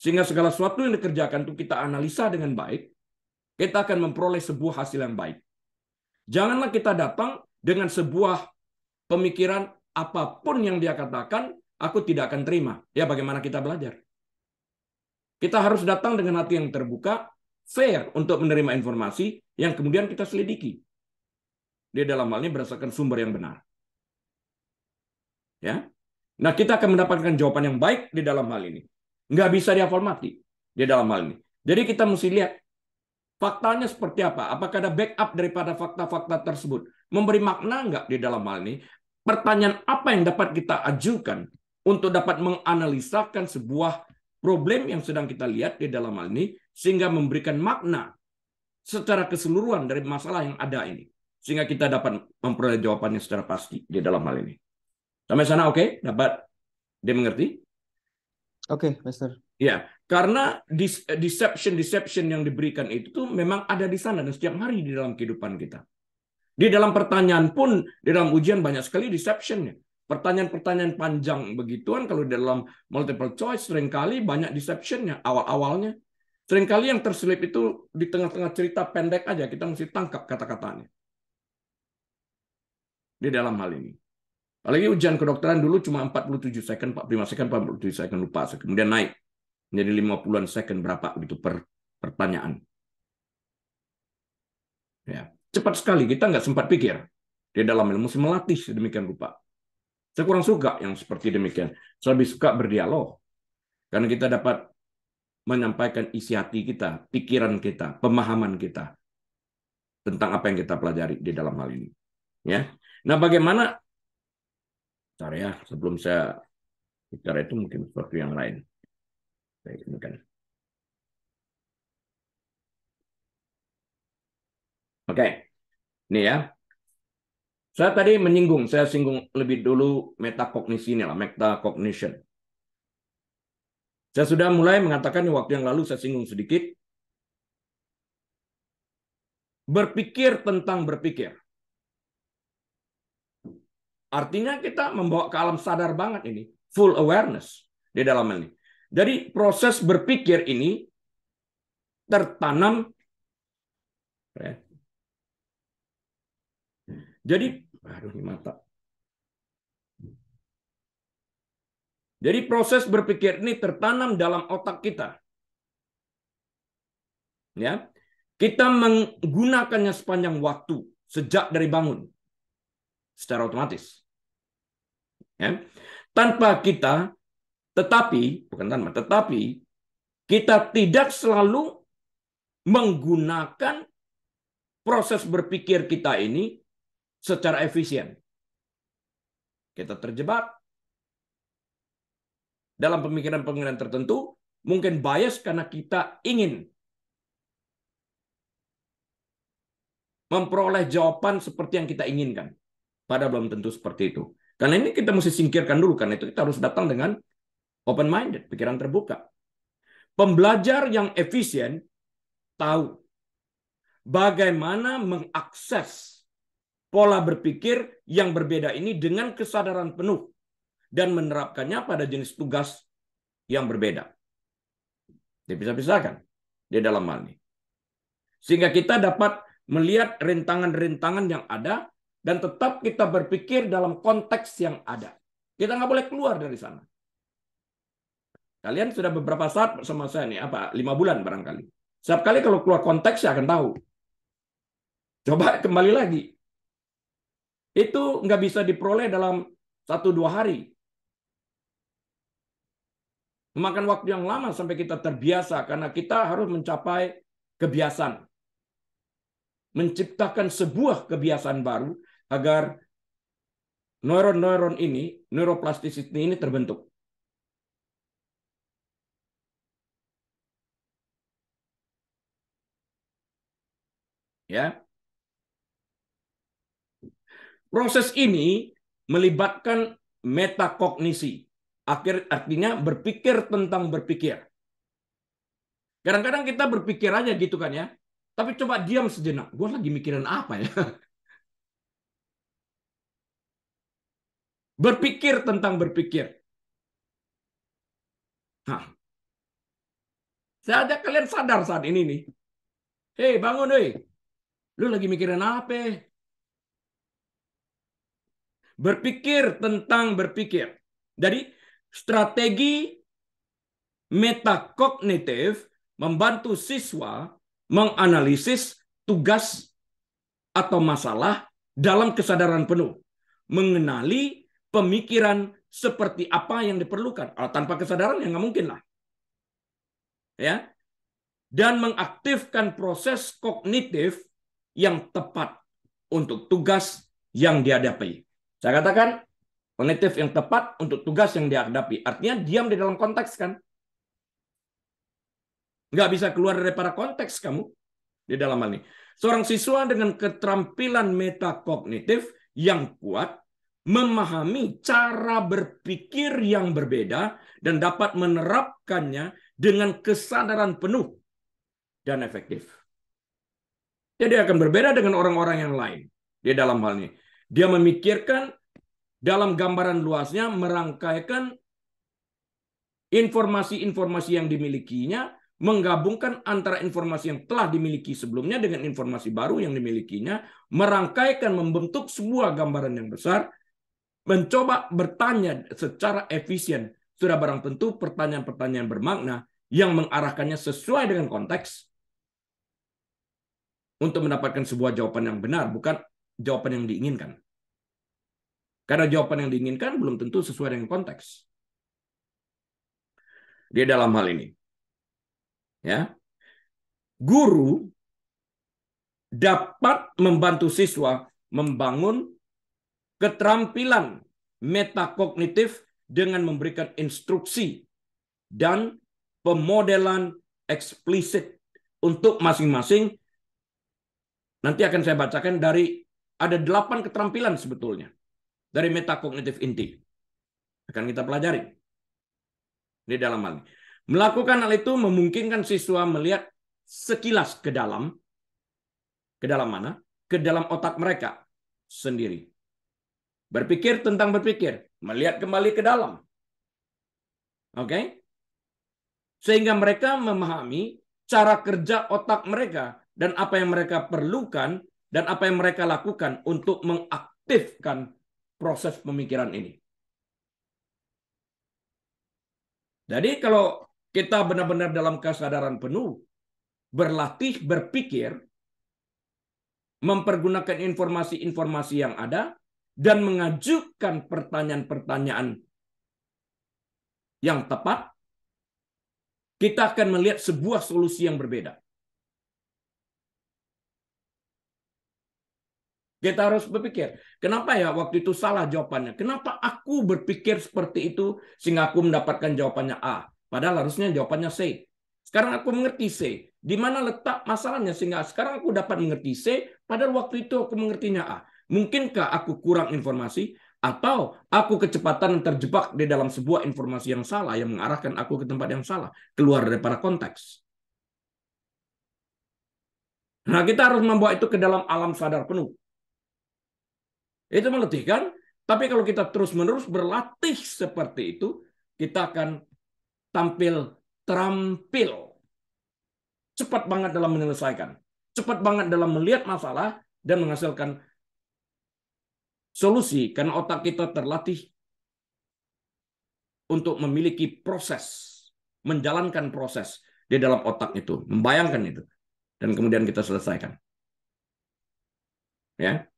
Sehingga segala sesuatu yang dikerjakan itu kita analisa dengan baik, kita akan memperoleh sebuah hasil yang baik. Janganlah kita datang dengan sebuah pemikiran apapun yang dia katakan, aku tidak akan terima. Ya, bagaimana kita belajar? Kita harus datang dengan hati yang terbuka, fair untuk menerima informasi yang kemudian kita selidiki. Di dalam hal ini berdasarkan sumber yang benar. Ya. Nah, kita akan mendapatkan jawaban yang baik di dalam hal ini. Nggak bisa dihafal mati di dalam hal ini. Jadi kita mesti lihat faktanya seperti apa. Apakah ada backup daripada fakta-fakta tersebut? Memberi makna nggak di dalam hal ini? Pertanyaan apa yang dapat kita ajukan untuk dapat menganalisakan sebuah problem yang sedang kita lihat di dalam hal ini, sehingga memberikan makna secara keseluruhan dari masalah yang ada ini. Sehingga kita dapat memperoleh jawabannya secara pasti di dalam hal ini. Sampai sana oke? Dapat dimengerti? Oke, Master. Ya, karena deception yang diberikan itu tuh memang ada di sana dan setiap hari di dalam kehidupan kita. Di dalam pertanyaan pun, di dalam ujian banyak sekali deception-nya. Pertanyaan-pertanyaan panjang begituan, kalau di dalam multiple choice seringkali banyak deception-nya awal-awalnya. Seringkali yang terselip itu di tengah-tengah cerita pendek aja, kita mesti tangkap kata-katanya. Di dalam hal ini. Apalagi ujian kedokteran dulu cuma 47 second, 45 second, 47 second, lupa. Kemudian naik menjadi 50-an second berapa gitu per pertanyaan. Ya, cepat sekali, kita nggak sempat pikir. Di dalam ilmu mesti melatih sedemikian rupa. Saya kurang suka yang seperti demikian. Saya lebih suka berdialog. Karena kita dapat menyampaikan isi hati kita, pikiran kita, pemahaman kita tentang apa yang kita pelajari di dalam hal ini. Ya. Nah, bagaimana cara ya sebelum saya bicara itu mungkin sesuatu yang lain. Baik, mungkin. Oke. Ini ya. Saya tadi saya singgung lebih dulu metakognisi ini lah, metacognition. Saya sudah mulai mengatakan waktu yang lalu saya singgung sedikit. Berpikir tentang berpikir. Artinya kita membawa ke alam sadar banget ini. Full awareness di dalam ini. Jadi proses berpikir ini tertanam. Jadi, aduh ini mata. Jadi proses berpikir ini tertanam dalam otak kita. Ya. Kita menggunakannya sepanjang waktu sejak dari bangun. Secara otomatis. Ya. Tetapi kita tidak selalu menggunakan proses berpikir kita ini secara efisien. Kita terjebak dalam pemikiran-pemikiran tertentu, mungkin bias karena kita ingin memperoleh jawaban seperti yang kita inginkan. Padahal belum tentu seperti itu. Karena ini kita mesti singkirkan dulu, karena itu kita harus datang dengan open-minded, pikiran terbuka. Pembelajar yang efisien tahu bagaimana mengakses pola berpikir yang berbeda ini dengan kesadaran penuh dan menerapkannya pada jenis tugas yang berbeda. Dipisah-pisahkan di dalam hal ini. Sehingga kita dapat melihat rintangan-rintangan yang ada dan tetap kita berpikir dalam konteks yang ada. Kita nggak boleh keluar dari sana. Kalian sudah beberapa saat bersama saya nih, 5 bulan barangkali. Setiap kali kalau keluar konteks saya akan tahu. Coba kembali lagi. Itu nggak bisa diperoleh dalam 1-2 hari. Memakan waktu yang lama sampai kita terbiasa karena kita harus mencapai kebiasaan. Menciptakan sebuah kebiasaan baru agar neuron-neuron ini, neuroplasticity ini terbentuk. Ya. Proses ini melibatkan metakognisi. Artinya berpikir tentang berpikir. Kadang-kadang kita berpikir aja gitu kan ya. Tapi coba diam sejenak. Gue lagi mikirin apa ya? Berpikir tentang berpikir. Nah, saya ajak kalian sadar saat ini nih. Hei, bangun, hei. Lu lagi mikirin apa? Berpikir tentang berpikir. Jadi, strategi metakognitif membantu siswa menganalisis tugas atau masalah dalam kesadaran penuh. Mengenali pemikiran seperti apa yang diperlukan. Tanpa kesadaran ya nggak mungkin lah. Ya. Dan mengaktifkan proses kognitif yang tepat untuk tugas yang dihadapi. Saya katakan kognitif yang tepat untuk tugas yang dihadapi. Artinya diam di dalam konteks kan. Nggak bisa keluar daripada konteks kamu di dalam hal ini. Seorang siswa dengan keterampilan metakognitif yang kuat memahami cara berpikir yang berbeda dan dapat menerapkannya dengan kesadaran penuh dan efektif. Jadi akan berbeda dengan orang-orang yang lain di dalam hal ini. Dia memikirkan dalam gambaran luasnya, merangkaikan informasi-informasi yang dimilikinya, menggabungkan antara informasi yang telah dimiliki sebelumnya dengan informasi baru yang dimilikinya, merangkaikan, membentuk sebuah gambaran yang besar, mencoba bertanya secara efisien. Sudah barang tentu pertanyaan-pertanyaan bermakna yang mengarahkannya sesuai dengan konteks untuk mendapatkan sebuah jawaban yang benar, bukan jawaban yang diinginkan. Karena jawaban yang diinginkan belum tentu sesuai dengan konteks. Di dalam hal ini. Ya. Guru dapat membantu siswa membangun keterampilan metakognitif dengan memberikan instruksi dan pemodelan eksplisit untuk masing-masing. Nanti akan saya bacakan ada 8 keterampilan sebetulnya dari metakognitif inti. Akan kita pelajari di dalam hal ini. Melakukan hal itu memungkinkan siswa melihat sekilas ke dalam mana? Ke dalam otak mereka sendiri. Berpikir tentang berpikir, melihat kembali ke dalam. Oke? Sehingga mereka memahami cara kerja otak mereka dan apa yang mereka perlukan dan apa yang mereka lakukan untuk mengaktifkan proses pemikiran ini. Jadi kalau kita benar-benar dalam kesadaran penuh, berlatih berpikir, mempergunakan informasi-informasi yang ada, dan mengajukan pertanyaan-pertanyaan yang tepat, kita akan melihat sebuah solusi yang berbeda. Kita harus berpikir, kenapa ya waktu itu salah jawabannya? Kenapa aku berpikir seperti itu sehingga aku mendapatkan jawabannya A? Padahal harusnya jawabannya C. Sekarang aku mengerti C. Di mana letak masalahnya sehingga sekarang aku dapat mengerti C, padahal waktu itu aku mengertinya A. Mungkinkah aku kurang informasi atau aku kecepatan terjebak di dalam sebuah informasi yang salah yang mengarahkan aku ke tempat yang salah, keluar daripada konteks. Nah, kita harus membawa itu ke dalam alam sadar penuh. Itu meletihkan, tapi kalau kita terus-menerus berlatih seperti itu, kita akan terampil. Cepat banget dalam menyelesaikan. Cepat banget dalam melihat masalah dan menghasilkan solusi, karena otak kita terlatih untuk memiliki proses, menjalankan proses di dalam otak itu, membayangkan itu, dan kemudian kita selesaikan. Ya.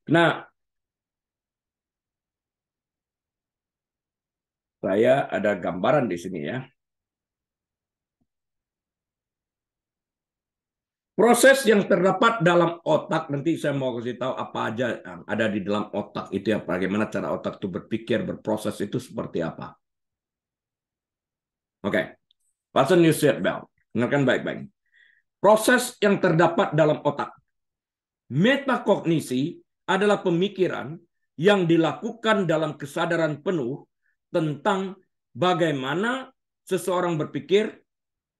Nah, saya ada gambaran di sini ya. Proses yang terdapat dalam otak, nanti saya mau kasih tahu apa aja yang ada di dalam otak itu ya, bagaimana cara otak itu berpikir, berproses itu seperti apa. Oke, fasten your seatbelt. Dengarkan baik-baik. Proses yang terdapat dalam otak. Metakognisi adalah pemikiran yang dilakukan dalam kesadaran penuh tentang bagaimana seseorang berpikir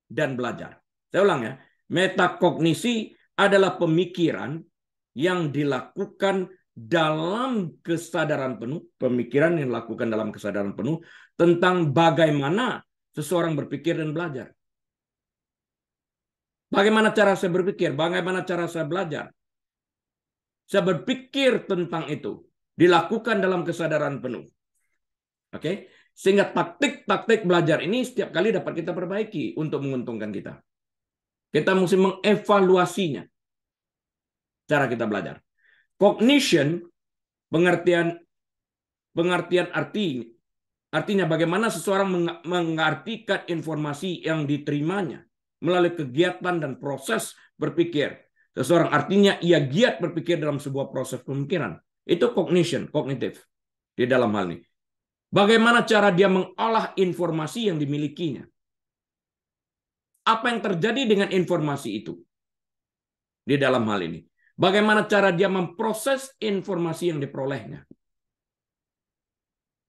dan belajar. Saya ulang ya. Metakognisi adalah pemikiran yang dilakukan dalam kesadaran penuh, pemikiran yang dilakukan dalam kesadaran penuh tentang bagaimana seseorang berpikir dan belajar. Bagaimana cara saya berpikir? Bagaimana cara saya belajar? Saya berpikir tentang itu. Dilakukan dalam kesadaran penuh. Oke? Sehingga taktik-taktik belajar ini setiap kali dapat kita perbaiki untuk menguntungkan kita. Kita mesti mengevaluasinya. Cara kita belajar. Cognition, pengertian artinya bagaimana seseorang mengartikan informasi yang diterimanya melalui kegiatan dan proses berpikir. Seseorang artinya ia giat berpikir dalam sebuah proses pemikiran. Itu cognition, kognitif di dalam hal ini. Bagaimana cara dia mengolah informasi yang dimilikinya? Apa yang terjadi dengan informasi itu di dalam hal ini? Bagaimana cara dia memproses informasi yang diperolehnya?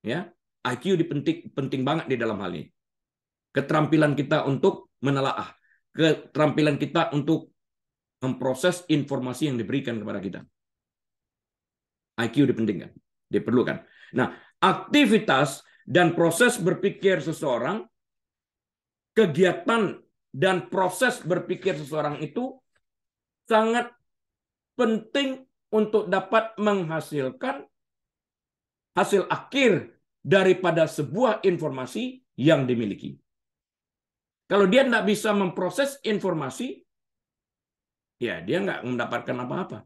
Ya, IQ penting banget di dalam hal ini. Keterampilan kita untuk menelaah, keterampilan kita untuk memproses informasi yang diberikan kepada kita. IQ dipentingkan, diperlukan. Nah, aktivitas dan proses berpikir seseorang, kegiatan dan proses berpikir seseorang itu sangat penting untuk dapat menghasilkan hasil akhir daripada sebuah informasi yang dimiliki. Kalau dia tidak bisa memproses informasi, ya dia nggak mendapatkan apa-apa.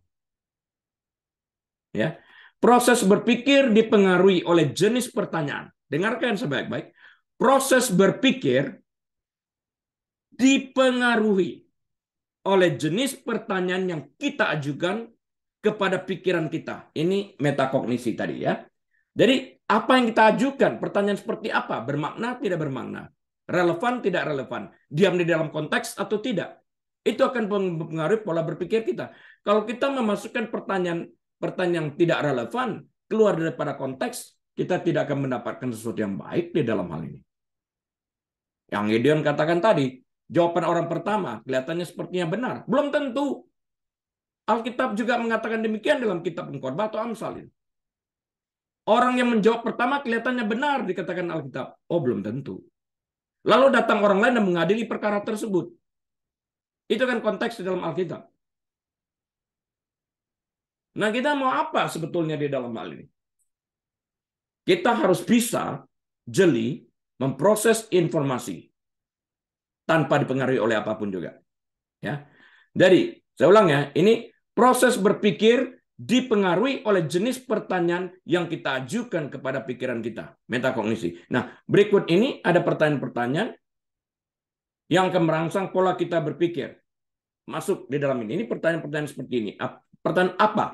Ya, proses berpikir dipengaruhi oleh jenis pertanyaan. Dengarkan sebaik-baik. Proses berpikir dipengaruhi oleh jenis pertanyaan yang kita ajukan kepada pikiran kita. Ini metakognisi tadi ya. Jadi apa yang kita ajukan? Pertanyaan seperti apa? Bermakna, tidak bermakna? Relevan, tidak relevan? Diam di dalam konteks atau tidak? Itu akan mempengaruhi pola berpikir kita. Kalau kita memasukkan pertanyaan yang tidak relevan, keluar daripada konteks, kita tidak akan mendapatkan sesuatu yang baik di dalam hal ini. Yang Gideon katakan tadi, jawaban orang pertama kelihatannya sepertinya benar. Belum tentu. Alkitab juga mengatakan demikian dalam kitab Pengkhotbah atau Amsal. Orang yang menjawab pertama kelihatannya benar, dikatakan Alkitab. Oh, belum tentu. Lalu datang orang lain dan mengadili perkara tersebut. Itu kan konteks di dalam Alkitab. Nah, kita mau apa sebetulnya di dalam hal ini? Kita harus bisa jeli memproses informasi tanpa dipengaruhi oleh apapun juga. Ya. Jadi, saya ulang ya, ini proses berpikir dipengaruhi oleh jenis pertanyaan yang kita ajukan kepada pikiran kita, metakognisi. Nah, berikut ini ada pertanyaan-pertanyaan yang akan merangsang pola kita berpikir. Masuk di dalam ini. Ini pertanyaan-pertanyaan seperti ini. Pertanyaan apa?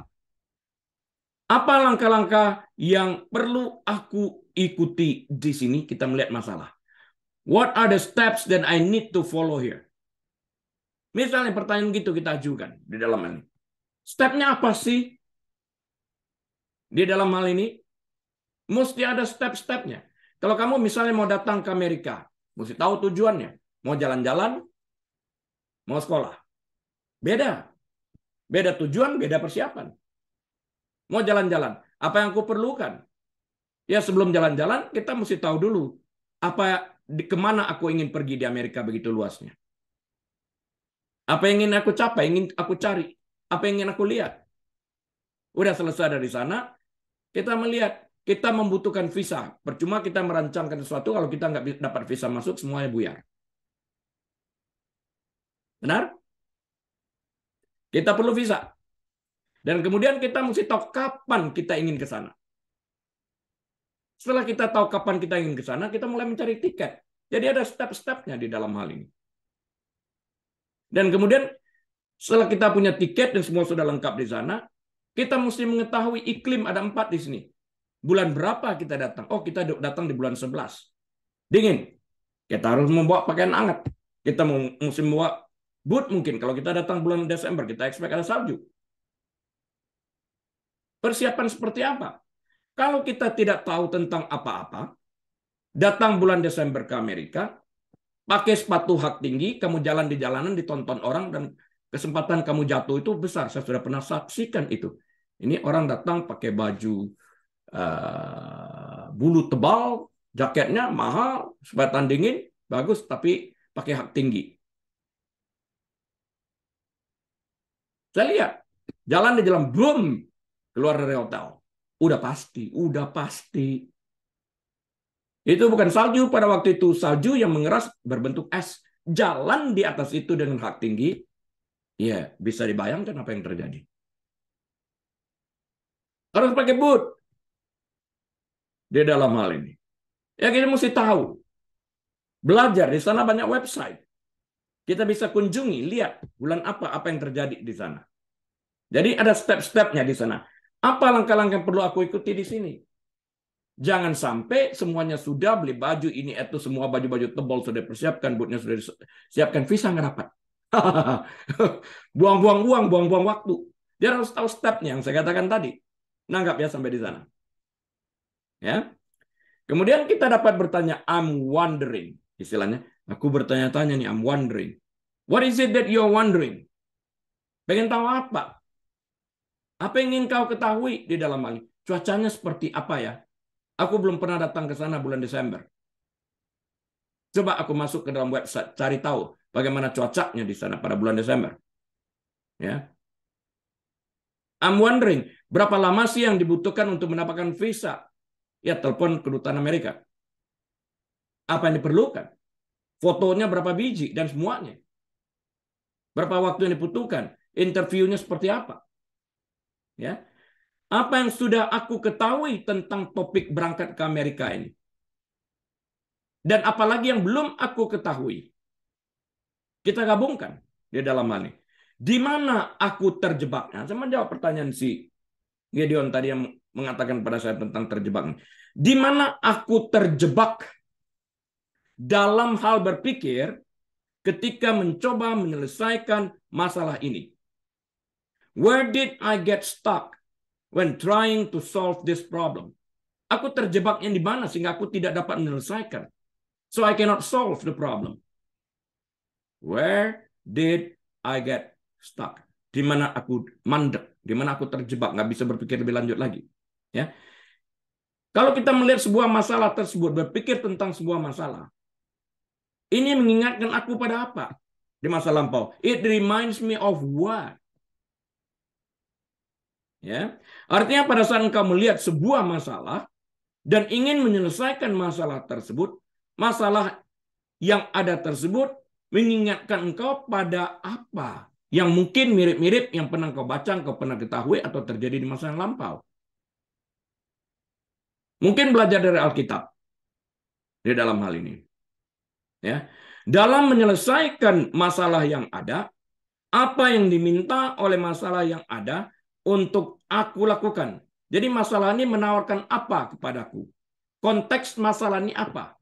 Apa langkah-langkah yang perlu aku ikuti di sini? Kita melihat masalah. What are the steps that I need to follow here? Misalnya pertanyaan gitu kita ajukan di dalam ini. Stepnya apa sih? Di dalam hal ini, mesti ada step-stepnya. Kalau kamu misalnya mau datang ke Amerika, mesti tahu tujuannya. Mau jalan-jalan, mau sekolah. Beda. Beda tujuan, beda persiapan. Mau jalan-jalan, apa yang aku perlukan? Ya sebelum jalan-jalan, kita mesti tahu dulu kemana aku ingin pergi di Amerika begitu luasnya. Apa yang ingin aku capai, ingin aku cari, apa yang ingin aku lihat. Udah selesai dari sana, kita melihat, kita membutuhkan visa. Percuma kita merancangkan sesuatu kalau kita nggak dapat visa masuk, semuanya buyar. Benar? Kita perlu visa. Dan kemudian kita mesti tahu kapan kita ingin ke sana. Setelah kita tahu kapan kita ingin ke sana, kita mulai mencari tiket. Jadi ada step-stepnya di dalam hal ini. Dan kemudian setelah kita punya tiket dan semua sudah lengkap di sana, kita mesti mengetahui iklim. Ada 4 di sini. Bulan berapa kita datang? Oh, kita datang di bulan 11. Dingin. Kita harus membawa pakaian hangat. Kita mesti membawa boot mungkin. Kalau kita datang bulan Desember, kita expect ada salju. Persiapan seperti apa? Kalau kita tidak tahu tentang apa-apa, datang bulan Desember ke Amerika, pakai sepatu hak tinggi, kamu jalan di jalanan, ditonton orang, dan kesempatan kamu jatuh itu besar. Saya sudah pernah saksikan itu. Ini orang datang pakai baju bulu tebal, jaketnya mahal, sebatang dingin, bagus, tapi pakai hak tinggi. Saya lihat, jalan di jalan, boom, keluar dari hotel. Udah pasti, udah pasti. Itu bukan salju pada waktu itu, salju yang mengeras berbentuk es. Jalan di atas itu dengan hak tinggi, ya bisa dibayangkan apa yang terjadi. Harus pakai boot di dalam hal ini. Ya kita mesti tahu. Belajar, di sana banyak website. Kita bisa kunjungi, lihat bulan apa yang terjadi di sana. Jadi ada step-stepnya di sana. Apa langkah-langkah yang perlu aku ikuti di sini? Jangan sampai semuanya sudah beli baju ini itu semua baju-baju tebal sudah dipersiapkan, bootnya sudah disiapkan, visa nggak dapat. Buang-buang uang, buang-buang waktu. Dia harus tahu stepnya yang saya katakan tadi. Nanggap ya sampai di sana. Ya. Kemudian kita dapat bertanya, I'm wondering. Istilahnya, aku bertanya-tanya nih, I'm wondering. What is it that you're wondering? Pengen tahu apa? Apa yang ingin kau ketahui di dalam hal ini? Cuacanya seperti apa ya? Aku belum pernah datang ke sana bulan Desember. Coba aku masuk ke dalam website, cari tahu bagaimana cuacanya di sana pada bulan Desember. Ya. I'm wondering, berapa lama sih yang dibutuhkan untuk mendapatkan visa? Ya, telepon kedutaan Amerika. Apa yang diperlukan? Fotonya berapa biji dan semuanya. Berapa waktu yang dibutuhkan? Interviewnya seperti apa? Ya. Apa yang sudah aku ketahui tentang topik berangkat ke Amerika ini? Dan apalagi yang belum aku ketahui? Kita gabungkan di dalam hal ini. Di mana aku terjebaknya? Saya menjawab pertanyaan si Gideon tadi yang mengatakan pada saya tentang terjebak. Di mana aku terjebak dalam hal berpikir ketika mencoba menyelesaikan masalah ini? Where did I get stuck when trying to solve this problem? Aku terjebaknya di mana sehingga aku tidak dapat menyelesaikan? So I cannot solve the problem. Where did I get stuck? Di mana aku mandek? Di mana aku terjebak? Nggak bisa berpikir lebih lanjut lagi. Ya. Kalau kita melihat sebuah masalah tersebut, berpikir tentang sebuah masalah, ini mengingatkan aku pada apa di masa lampau? It reminds me of what? Ya, artinya pada saat engkau melihat sebuah masalah dan ingin menyelesaikan masalah tersebut, masalah yang ada tersebut mengingatkan engkau pada apa yang mungkin mirip-mirip yang pernah engkau baca, engkau pernah ketahui atau terjadi di masa yang lampau. Mungkin belajar dari Alkitab di dalam hal ini. Ya, dalam menyelesaikan masalah yang ada, apa yang diminta oleh masalah yang ada untuk aku lakukan. Jadi masalah ini menawarkan apa kepadaku? Konteks masalah ini apa?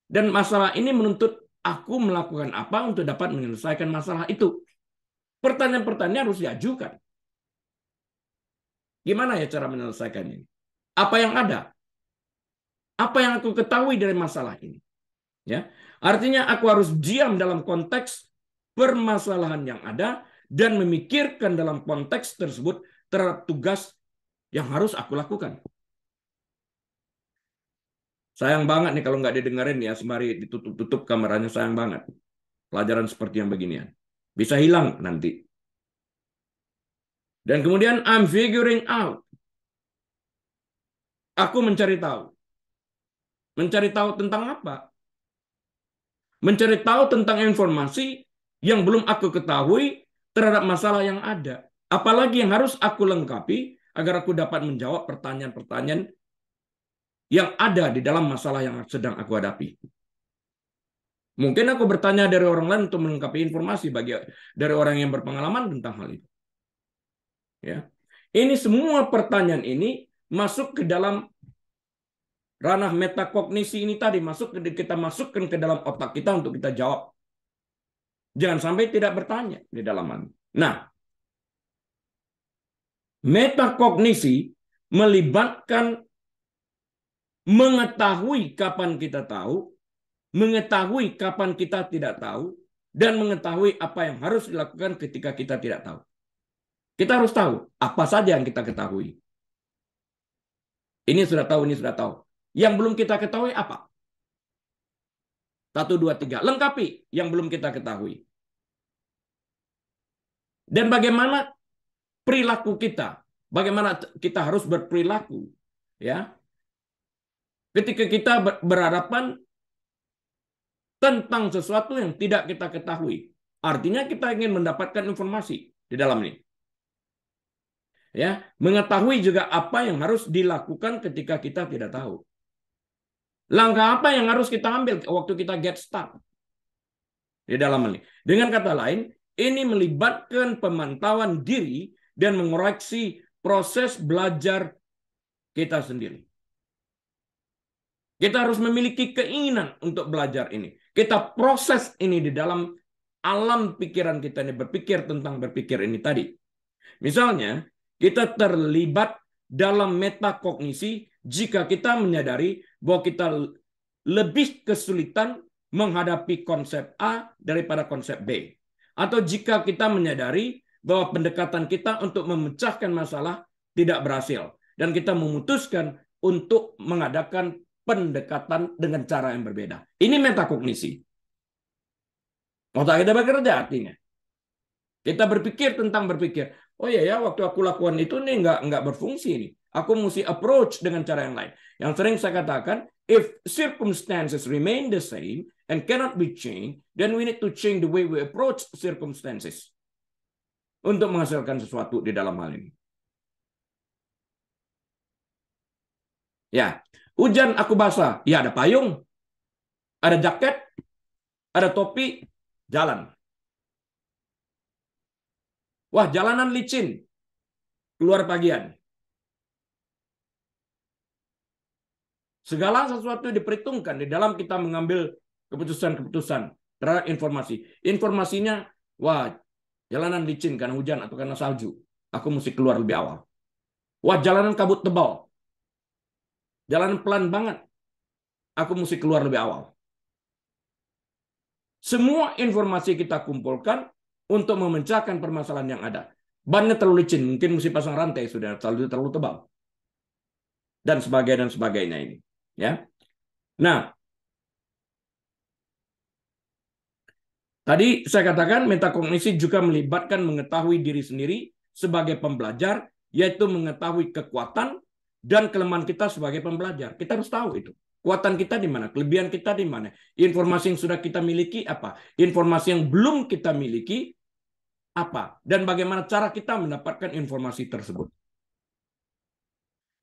Dan masalah ini menuntut aku melakukan apa untuk dapat menyelesaikan masalah itu. Pertanyaan-pertanyaan harus diajukan. Gimana ya cara menyelesaikan ini? Apa yang ada? Apa yang aku ketahui dari masalah ini? Ya, artinya aku harus diam dalam konteks permasalahan yang ada dan memikirkan dalam konteks tersebut terhadap tugas yang harus aku lakukan. Sayang banget nih kalau nggak didengerin ya, sembari ditutup-tutup kameranya, sayang banget. Pelajaran seperti yang beginian. Bisa hilang nanti. Dan kemudian I'm figuring out. Aku mencari tahu. Mencari tahu tentang apa? Mencari tahu tentang informasi yang belum aku ketahui terhadap masalah yang ada. Apalagi yang harus aku lengkapi agar aku dapat menjawab pertanyaan-pertanyaan yang ada di dalam masalah yang sedang aku hadapi. Mungkin aku bertanya dari orang lain untuk melengkapi informasi dari orang yang berpengalaman tentang hal itu. Ya. Ini semua pertanyaan ini masuk ke dalam ranah metakognisi ini tadi, kita masukkan ke dalam otak kita untuk kita jawab. Jangan sampai tidak bertanya di dalam hal. Nah, metakognisi melibatkan mengetahui kapan kita tahu, mengetahui kapan kita tidak tahu, dan mengetahui apa yang harus dilakukan ketika kita tidak tahu. Kita harus tahu apa saja yang kita ketahui. Ini sudah tahu, ini sudah tahu. Yang belum kita ketahui apa? 1, 2, 3. Lengkapi yang belum kita ketahui. Dan bagaimana perilaku kita? Bagaimana kita harus berperilaku? Ya, ketika kita berhadapan tentang sesuatu yang tidak kita ketahui. Artinya kita ingin mendapatkan informasi di dalam ini. Ya, mengetahui juga apa yang harus dilakukan ketika kita tidak tahu. Langkah apa yang harus kita ambil waktu kita get stuck di dalam ini. Dengan kata lain, ini melibatkan pemantauan diri dan mengoreksi proses belajar kita sendiri. Kita harus memiliki keinginan untuk belajar ini. Kita proses ini di dalam alam pikiran kita ini, berpikir tentang berpikir ini tadi. Misalnya, kita terlibat dalam metakognisi jika kita menyadari bahwa kita lebih kesulitan menghadapi konsep A daripada konsep B. Atau jika kita menyadari bahwa pendekatan kita untuk memecahkan masalah tidak berhasil. Dan kita memutuskan untuk mengadakan pendekatan dengan cara yang berbeda. Ini metakognisi. Otak kita bekerja artinya. Kita berpikir tentang berpikir. Oh iya ya, waktu aku lakukan itu nih nggak berfungsi nih. Aku mesti approach dengan cara yang lain. Yang sering saya katakan, if circumstances remain the same and cannot be changed, then we need to change the way we approach circumstances untuk menghasilkan sesuatu di dalam hal ini. Ya, hujan aku basah. Ya, ada payung, ada jaket, ada topi, jalan. Wah, jalanan licin. Keluar pagian. Segala sesuatu diperhitungkan di dalam kita mengambil keputusan-keputusan terhadap informasi. Informasinya, wah, jalanan licin karena hujan atau karena salju. Aku mesti keluar lebih awal. Wah, jalanan kabut tebal. Jalanan pelan banget. Aku mesti keluar lebih awal. Semua informasi kita kumpulkan untuk memecahkan permasalahan yang ada. Bannya terlalu licin, mungkin mesti pasang rantai, sudah terlalu tebal. Dan sebagainya ini. Ya. Nah, tadi saya katakan metakognisi juga melibatkan mengetahui diri sendiri sebagai pembelajar, yaitu mengetahui kekuatan dan kelemahan kita sebagai pembelajar. Kita harus tahu itu. Kekuatan kita di mana, kelebihan kita di mana, informasi yang sudah kita miliki apa, informasi yang belum kita miliki apa, dan bagaimana cara kita mendapatkan informasi tersebut.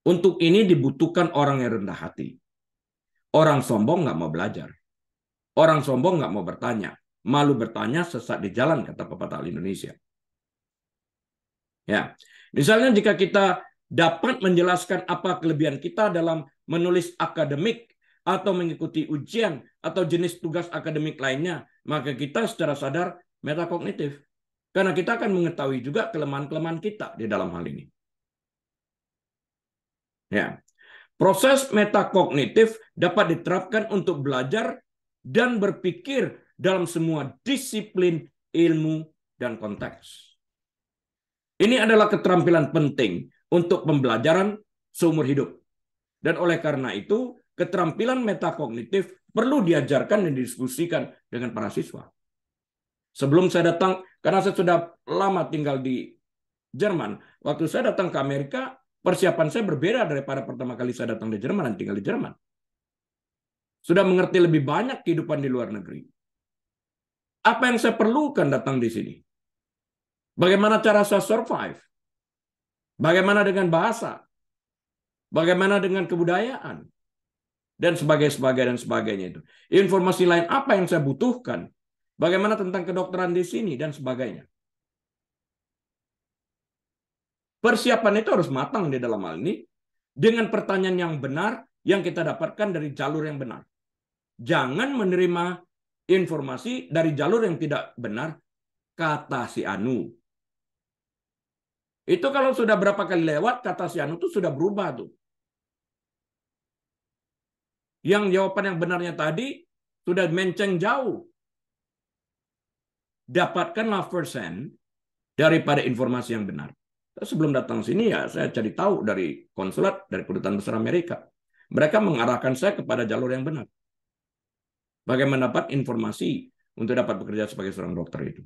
Untuk ini dibutuhkan orang yang rendah hati. Orang sombong nggak mau belajar. Orang sombong nggak mau bertanya. Malu bertanya sesat di jalan, kata pepatah Indonesia. Ya, misalnya jika kita dapat menjelaskan apa kelebihan kita dalam menulis akademik atau mengikuti ujian atau jenis tugas akademik lainnya, maka kita secara sadar metakognitif. Karena kita akan mengetahui juga kelemahan-kelemahan kita di dalam hal ini. Ya. Proses metakognitif dapat diterapkan untuk belajar dan berpikir dalam semua disiplin, ilmu, dan konteks. Ini adalah keterampilan penting untuk pembelajaran seumur hidup. Dan oleh karena itu, keterampilan metakognitif perlu diajarkan dan didiskusikan dengan para siswa. Sebelum saya datang, karena saya sudah lama tinggal di Jerman, waktu saya datang ke Amerika, persiapan saya berbeda daripada pertama kali saya datang di Jerman dan tinggal di Jerman. Sudah mengerti lebih banyak kehidupan di luar negeri. Apa yang saya perlukan datang di sini? Bagaimana cara saya survive? Bagaimana dengan bahasa? Bagaimana dengan kebudayaan? Dan sebagainya itu. Informasi lain apa yang saya butuhkan? Bagaimana tentang kedokteran di sini dan sebagainya. Persiapan itu harus matang di dalam hal ini dengan pertanyaan yang benar yang kita dapatkan dari jalur yang benar. Jangan menerima informasi dari jalur yang tidak benar, kata si Anu. Itu kalau sudah berapa kali lewat, kata si Anu itu sudah berubah tuh. Yang jawaban yang benarnya tadi sudah menceng jauh. Dapatkanlah persen daripada informasi yang benar. Sebelum datang sini ya saya cari tahu dari konsulat, dari kedutaan besar Amerika. Mereka mengarahkan saya kepada jalur yang benar. Bagaimana dapat informasi untuk dapat bekerja sebagai seorang dokter itu.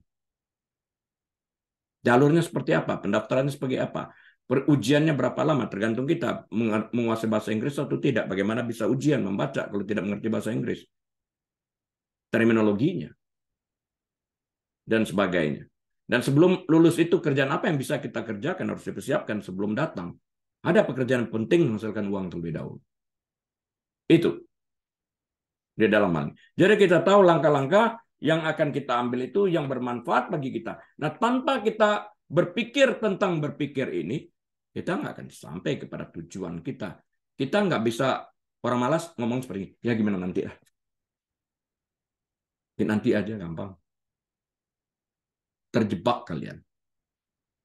Jalurnya seperti apa? Pendaftarannya seperti apa? Ujiannya berapa lama? Tergantung kita menguasai bahasa Inggris atau tidak. Bagaimana bisa ujian membaca kalau tidak mengerti bahasa Inggris? Terminologinya. Dan sebagainya. Dan sebelum lulus itu kerjaan apa yang bisa kita kerjakan harus dipersiapkan sebelum datang. Ada pekerjaan penting menghasilkan uang terlebih dahulu. Itu di dalam hal ini. Jadi kita tahu langkah-langkah yang akan kita ambil itu yang bermanfaat bagi kita. Nah, tanpa kita berpikir tentang berpikir ini, kita nggak akan sampai kepada tujuan kita. Kita nggak bisa, orang malas ngomong seperti ini, ya gimana nanti lah. Nanti aja gampang. Terjebak kalian.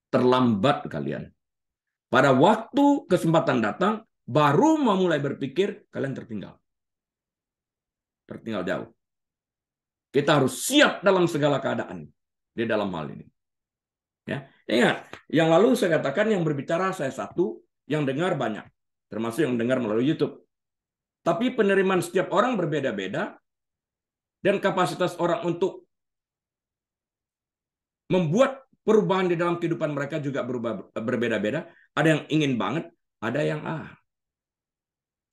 Terlambat kalian. Pada waktu kesempatan datang, baru mau mulai berpikir, kalian tertinggal. Tertinggal jauh. Kita harus siap dalam segala keadaan di dalam hal ini. Ya, ingat, yang lalu saya katakan yang berbicara saya satu, yang dengar banyak, termasuk yang dengar melalui YouTube. Tapi penerimaan setiap orang berbeda-beda, dan kapasitas orang untuk membuat perubahan di dalam kehidupan mereka juga berbeda-beda. Ada yang ingin banget, ada yang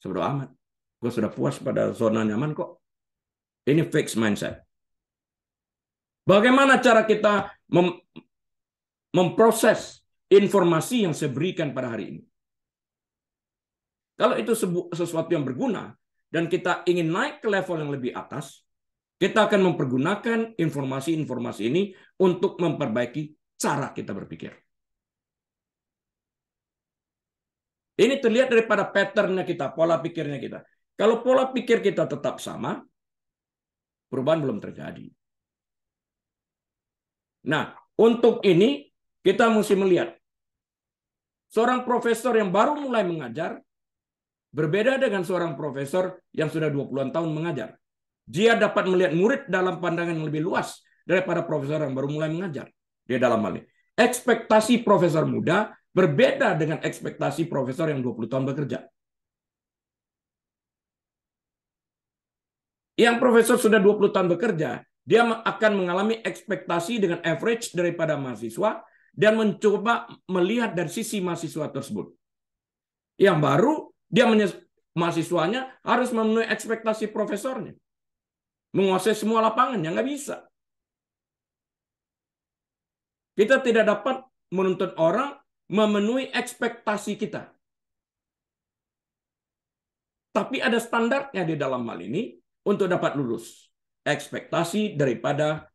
sebodo amat. Gue sudah puas pada zona nyaman kok. Ini fixed mindset. Bagaimana cara kita memproses informasi yang saya berikan pada hari ini? Kalau itu sesuatu yang berguna dan kita ingin naik ke level yang lebih atas, kita akan mempergunakan informasi-informasi ini untuk memperbaiki cara kita berpikir. Ini terlihat daripada pattern-nya kita, pola pikirnya kita. Kalau pola pikir kita tetap sama, perubahan belum terjadi. Nah, untuk ini kita mesti melihat seorang profesor yang baru mulai mengajar berbeda dengan seorang profesor yang sudah 20-an tahun mengajar. Dia dapat melihat murid dalam pandangan yang lebih luas daripada profesor yang baru mulai mengajar. Dia dalam hal ini. Ekspektasi profesor muda berbeda dengan ekspektasi profesor yang 20 tahun bekerja. Yang profesor sudah 20 tahun bekerja, dia akan mengalami ekspektasi dengan average daripada mahasiswa dan mencoba melihat dari sisi mahasiswa tersebut. Yang baru, mahasiswanya harus memenuhi ekspektasi profesornya. Menguasai semua lapangan, yang nggak bisa. Kita tidak dapat menuntut orang memenuhi ekspektasi kita. Tapi ada standarnya di dalam hal ini untuk dapat lulus. Ekspektasi daripada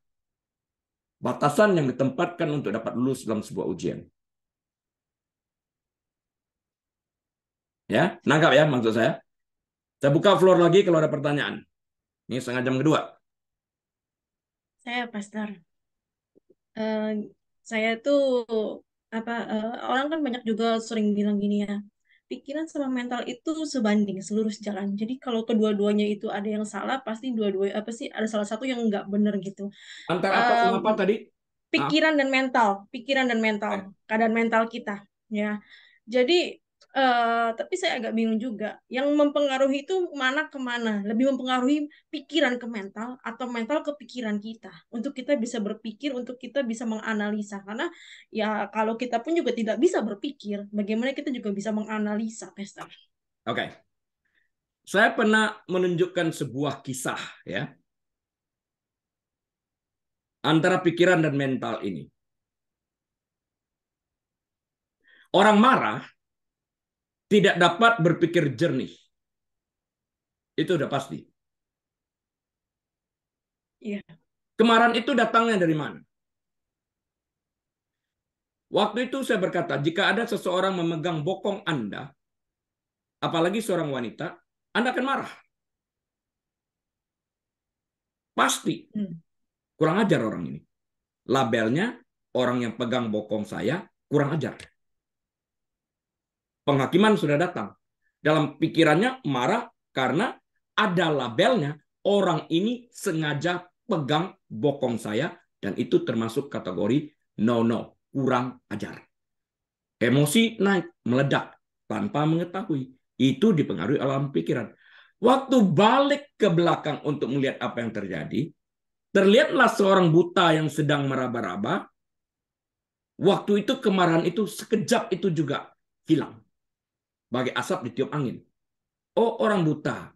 batasan yang ditempatkan untuk dapat lulus dalam sebuah ujian. Ya, nangkap ya maksud saya? Saya buka floor lagi kalau ada pertanyaan. Ini setengah jam kedua. Saya Pastor. Saya tuh orang kan banyak juga sering bilang gini ya. Pikiran sama mental itu sebanding selurus jalan. Jadi kalau kedua-duanya itu ada yang salah, pasti dua-duanya ada salah satu yang nggak benar gitu. Antara apa sama apa tadi? Pikiran dan mental, keadaan mental kita ya. Jadi tapi saya agak bingung juga yang mempengaruhi itu mana kemana, lebih mempengaruhi pikiran ke mental atau mental ke pikiran kita untuk kita bisa berpikir, untuk kita bisa menganalisa. Karena ya kalau kita pun juga tidak bisa berpikir, bagaimana kita juga bisa menganalisa, Pastor. Oke. Saya pernah menunjukkan sebuah kisah ya antara pikiran dan mental ini. Orang marah tidak dapat berpikir jernih. Itu udah pasti. Iya. Kemarahan itu datangnya dari mana? Waktu itu saya berkata, jika ada seseorang memegang bokong Anda, apalagi seorang wanita, Anda akan marah. Pasti. Kurang ajar orang ini. Labelnya, orang yang pegang bokong saya, kurang ajar. Penghakiman sudah datang. Dalam pikirannya marah karena ada labelnya, orang ini sengaja pegang bokong saya, dan itu termasuk kategori no, kurang ajar. Emosi naik, meledak tanpa mengetahui. Itu dipengaruhi alam pikiran. Waktu balik ke belakang untuk melihat apa yang terjadi, terlihatlah seorang buta yang sedang meraba-raba. Waktu itu kemarahan itu sekejap itu juga hilang. Bagai asap ditiup angin. Oh, orang buta.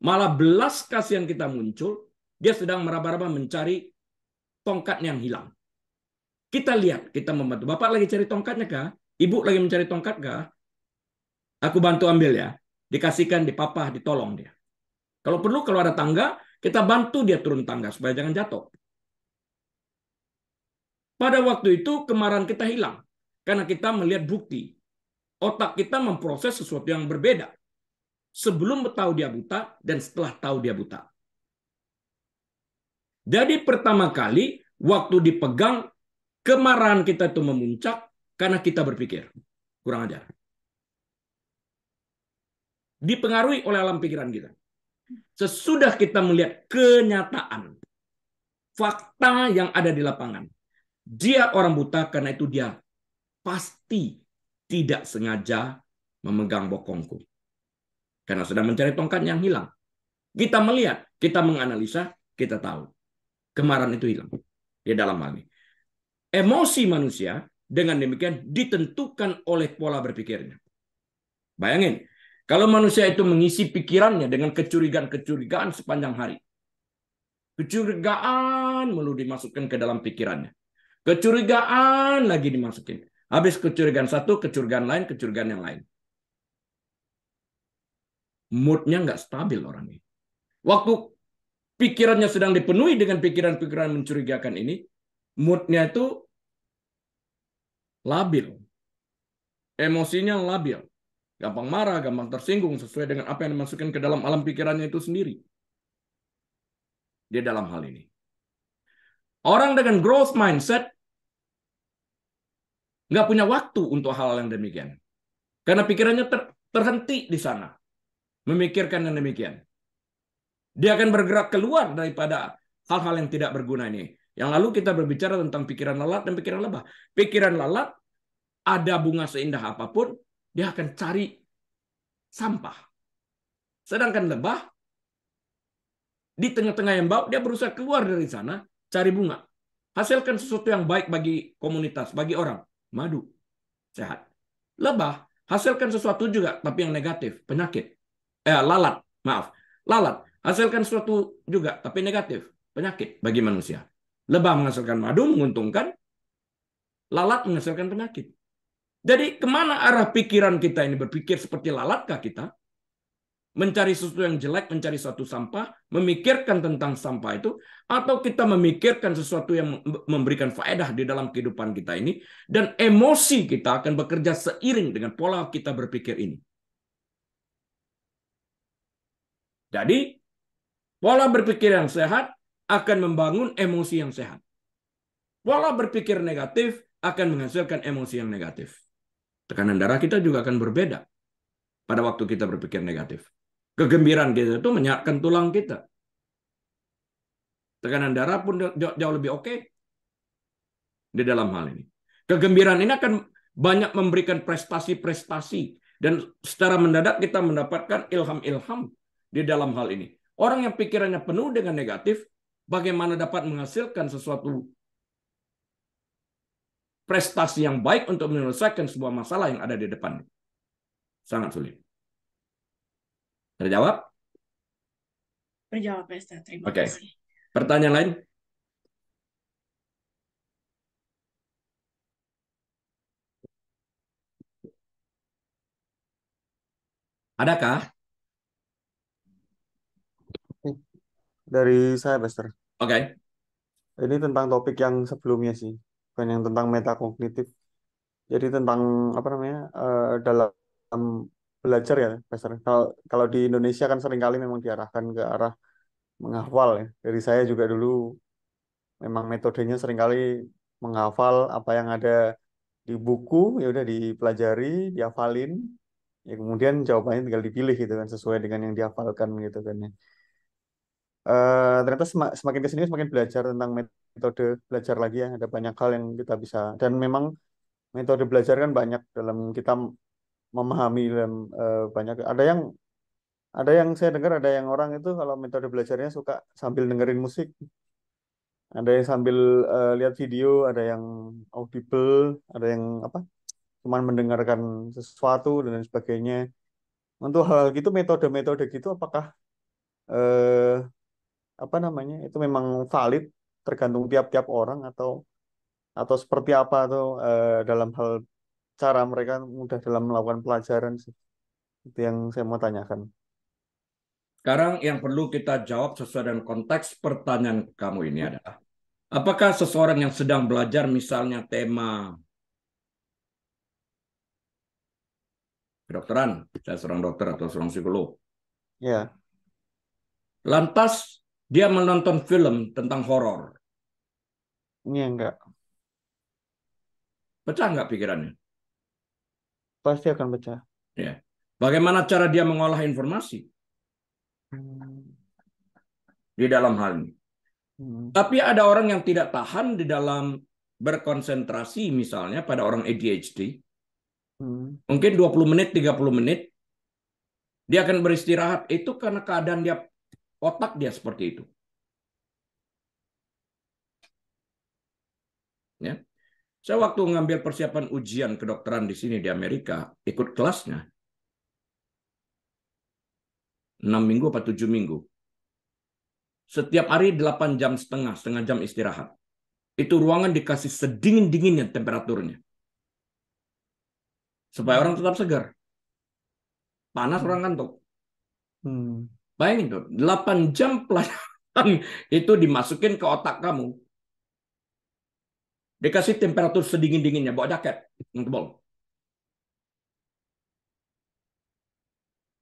Malah belas kasihan kita muncul. Dia sedang meraba-raba mencari tongkatnya yang hilang. Kita lihat, kita membantu. Bapak lagi cari tongkatnya kah? Ibu lagi mencari tongkat kah? Aku bantu ambil ya. Dikasihkan, dipapah, ditolong dia. Kalau perlu, kalau ada tangga, kita bantu dia turun tangga supaya jangan jatuh. Pada waktu itu kemarahan kita hilang. Karena kita melihat bukti. Otak kita memproses sesuatu yang berbeda. Sebelum tahu dia buta dan setelah tahu dia buta. Jadi pertama kali waktu dipegang, kemarahan kita itu memuncak karena kita berpikir. Kurang ajar. Dipengaruhi oleh alam pikiran kita. Sesudah kita melihat kenyataan, fakta yang ada di lapangan. Dia orang buta karena itu dia pasti tidak sengaja memegang bokongku. Karena sedang mencari tongkat yang hilang. Kita melihat, kita menganalisa, kita tahu. Kemarahan itu hilang. Di dalam hal ini. Emosi manusia dengan demikian ditentukan oleh pola berpikirnya. Bayangin, kalau manusia itu mengisi pikirannya dengan kecurigaan-kecurigaan sepanjang hari. Kecurigaan melulu dimasukkan ke dalam pikirannya. Kecurigaan lagi dimasukin. Habis kecurigaan satu, kecurigaan lain, kecurigaan yang lain. Moodnya nggak stabil orang ini. Waktu pikirannya sedang dipenuhi dengan pikiran-pikiran mencurigakan ini, moodnya itu labil. Emosinya labil. Gampang marah, gampang tersinggung sesuai dengan apa yang dimasukkan ke dalam alam pikirannya itu sendiri. Dia dalam hal ini. Orang dengan growth mindset nggak punya waktu untuk hal yang demikian. Karena pikirannya terhenti di sana. Memikirkan yang demikian. Dia akan bergerak keluar daripada hal-hal yang tidak berguna ini. Yang lalu kita berbicara tentang pikiran lalat dan pikiran lebah. Pikiran lalat, ada bunga seindah apapun, dia akan cari sampah. Sedangkan lebah, di tengah-tengah yang bau, dia berusaha keluar dari sana, cari bunga. Hasilkan sesuatu yang baik bagi komunitas, bagi orang. Madu, sehat. Lebah, hasilkan sesuatu juga, tapi yang negatif, penyakit. Lalat, maaf. Lalat, hasilkan sesuatu juga, tapi negatif, penyakit bagi manusia. Lebah menghasilkan madu, menguntungkan. Lalat menghasilkan penyakit. Jadi kemana arah pikiran kita ini? Berpikir seperti lalatkah kita? Mencari sesuatu yang jelek, mencari suatu sampah, memikirkan tentang sampah itu, atau kita memikirkan sesuatu yang memberikan faedah di dalam kehidupan kita ini, dan emosi kita akan bekerja seiring dengan pola kita berpikir ini. Jadi, pola berpikir yang sehat akan membangun emosi yang sehat. Pola berpikir negatif akan menghasilkan emosi yang negatif. Tekanan darah kita juga akan berbeda pada waktu kita berpikir negatif. Kegembiraan kita itu menyehatkan tulang kita. Tekanan darah pun jauh lebih oke di dalam hal ini. Kegembiraan ini akan banyak memberikan prestasi-prestasi. Dan secara mendadak kita mendapatkan ilham-ilham di dalam hal ini. Orang yang pikirannya penuh dengan negatif, bagaimana dapat menghasilkan sesuatu prestasi yang baik untuk menyelesaikan sebuah masalah yang ada di depan. Sangat sulit. Terjawab? Terjawab, Pak Ustaz. Terima Oke. kasih. Pertanyaan lain? Adakah? Dari saya, Pastor. Oke. Ini tentang topik yang sebelumnya sih, bukan yang tentang metakognitif. Jadi tentang apa namanya dalam belajar ya, Pastor. Kalau di Indonesia kan seringkali memang diarahkan ke arah menghafal ya. Dari saya juga dulu memang metodenya seringkali menghafal apa yang ada di buku, ya udah dipelajari, dihafalin, ya kemudian jawabannya tinggal dipilih gitu kan sesuai dengan yang dihafalkan gitu kan ya. Ternyata semakin kesini semakin belajar tentang metode belajar lagi ya. Ada banyak hal yang kita bisa, dan memang metode belajar kan banyak dalam kita memahami dalam banyak. Ada yang saya dengar ada yang orang itu kalau metode belajarnya suka sambil dengerin musik, ada yang sambil lihat video, ada yang audible, ada yang apa cuman mendengarkan sesuatu dan lain sebagainya. Untuk hal gitu metode-metode gitu apakah eh, apa namanya itu memang valid tergantung tiap-tiap orang atau seperti apa atau dalam hal cara mereka mudah dalam melakukan pelajaran sih. Itu yang saya mau tanyakan. Sekarang yang perlu kita jawab sesuai dengan konteks pertanyaan kamu ini adalah, apakah seseorang yang sedang belajar misalnya tema kedokteran, saya seorang dokter atau seorang psikolog, Ya, lantas dia menonton film tentang horor, ini enggak pecah nggak pikirannya? pasti akan pecah. Ya. Bagaimana cara dia mengolah informasi Hmm. di dalam hal ini? Hmm. Tapi ada orang yang tidak tahan di dalam berkonsentrasi, misalnya pada orang ADHD, Hmm. mungkin 20 menit, 30 menit, dia akan beristirahat. Itu karena keadaan dia, otak dia seperti itu. Ya. Saya waktu ngambil persiapan ujian kedokteran di sini di Amerika, ikut kelasnya 6 minggu atau 7 minggu. Setiap hari 8 jam setengah jam istirahat. Itu ruangan dikasih sedingin-dinginnya temperaturnya. Supaya orang tetap segar. Panas orang kantuk. Hmm. Bayangin tuh, 8 jam pelajaran itu dimasukin ke otak kamu. Dikasih temperatur sedingin-dinginnya, bawa jaket yang tebal.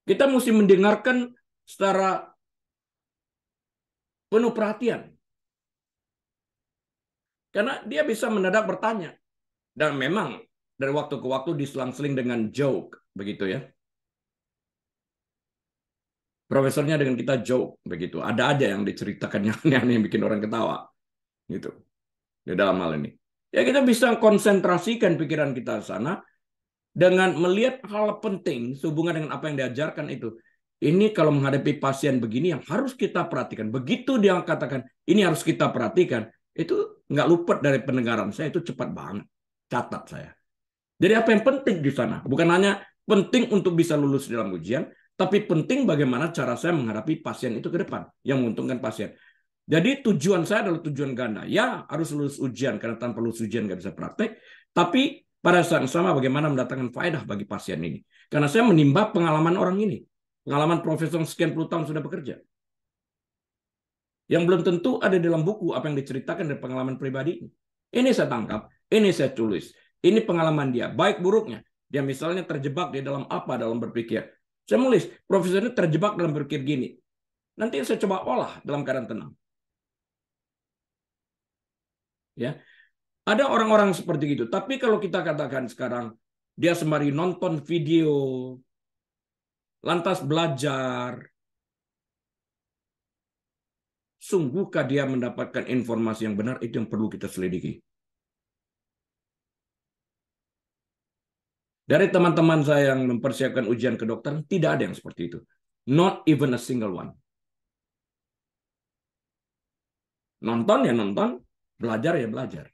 Kita mesti mendengarkan secara penuh perhatian. Karena dia bisa mendadak bertanya. Dan memang dari waktu ke waktu diselang-seling dengan joke, begitu ya. Profesornya dengan kita joke, begitu. Ada aja yang diceritakan yang aneh-aneh yang bikin orang ketawa, gitu. Di dalam hal ini. Ya kita bisa konsentrasikan pikiran kita ke sana dengan melihat hal penting sehubungan dengan apa yang diajarkan itu. Ini kalau menghadapi pasien begini yang harus kita perhatikan. Begitu dia katakan, ini harus kita perhatikan. Itu nggak luput dari pendengaran saya, itu cepat banget. Catat saya. Jadi apa yang penting di sana? Bukan hanya penting untuk bisa lulus dalam ujian, tapi penting bagaimana cara saya menghadapi pasien itu ke depan, yang menguntungkan pasien. Jadi tujuan saya adalah tujuan ganda. Ya, harus lulus ujian, karena tanpa lulus ujian nggak bisa praktek. Tapi pada saat yang sama bagaimana mendatangkan faedah bagi pasien ini. Karena saya menimba pengalaman orang ini. Pengalaman profesor sekian puluh tahun sudah bekerja. Yang belum tentu ada dalam buku apa yang diceritakan dari pengalaman pribadi ini. Ini saya tangkap, ini saya tulis. Ini pengalaman dia, baik buruknya. Dia misalnya terjebak di dalam apa dalam berpikir. Saya menulis, profesor ini terjebak dalam berpikir gini. Nanti saya coba olah dalam keadaan tenang. Ya, ada orang-orang seperti itu. Tapi kalau kita katakan sekarang, dia sembari nonton video, lantas belajar, sungguhkah dia mendapatkan informasi yang benar? Itu yang perlu kita selidiki. Dari teman-teman saya yang mempersiapkan ujian kedokteran, tidak ada yang seperti itu. Not even a single one. Nonton ya nonton, belajar ya belajar.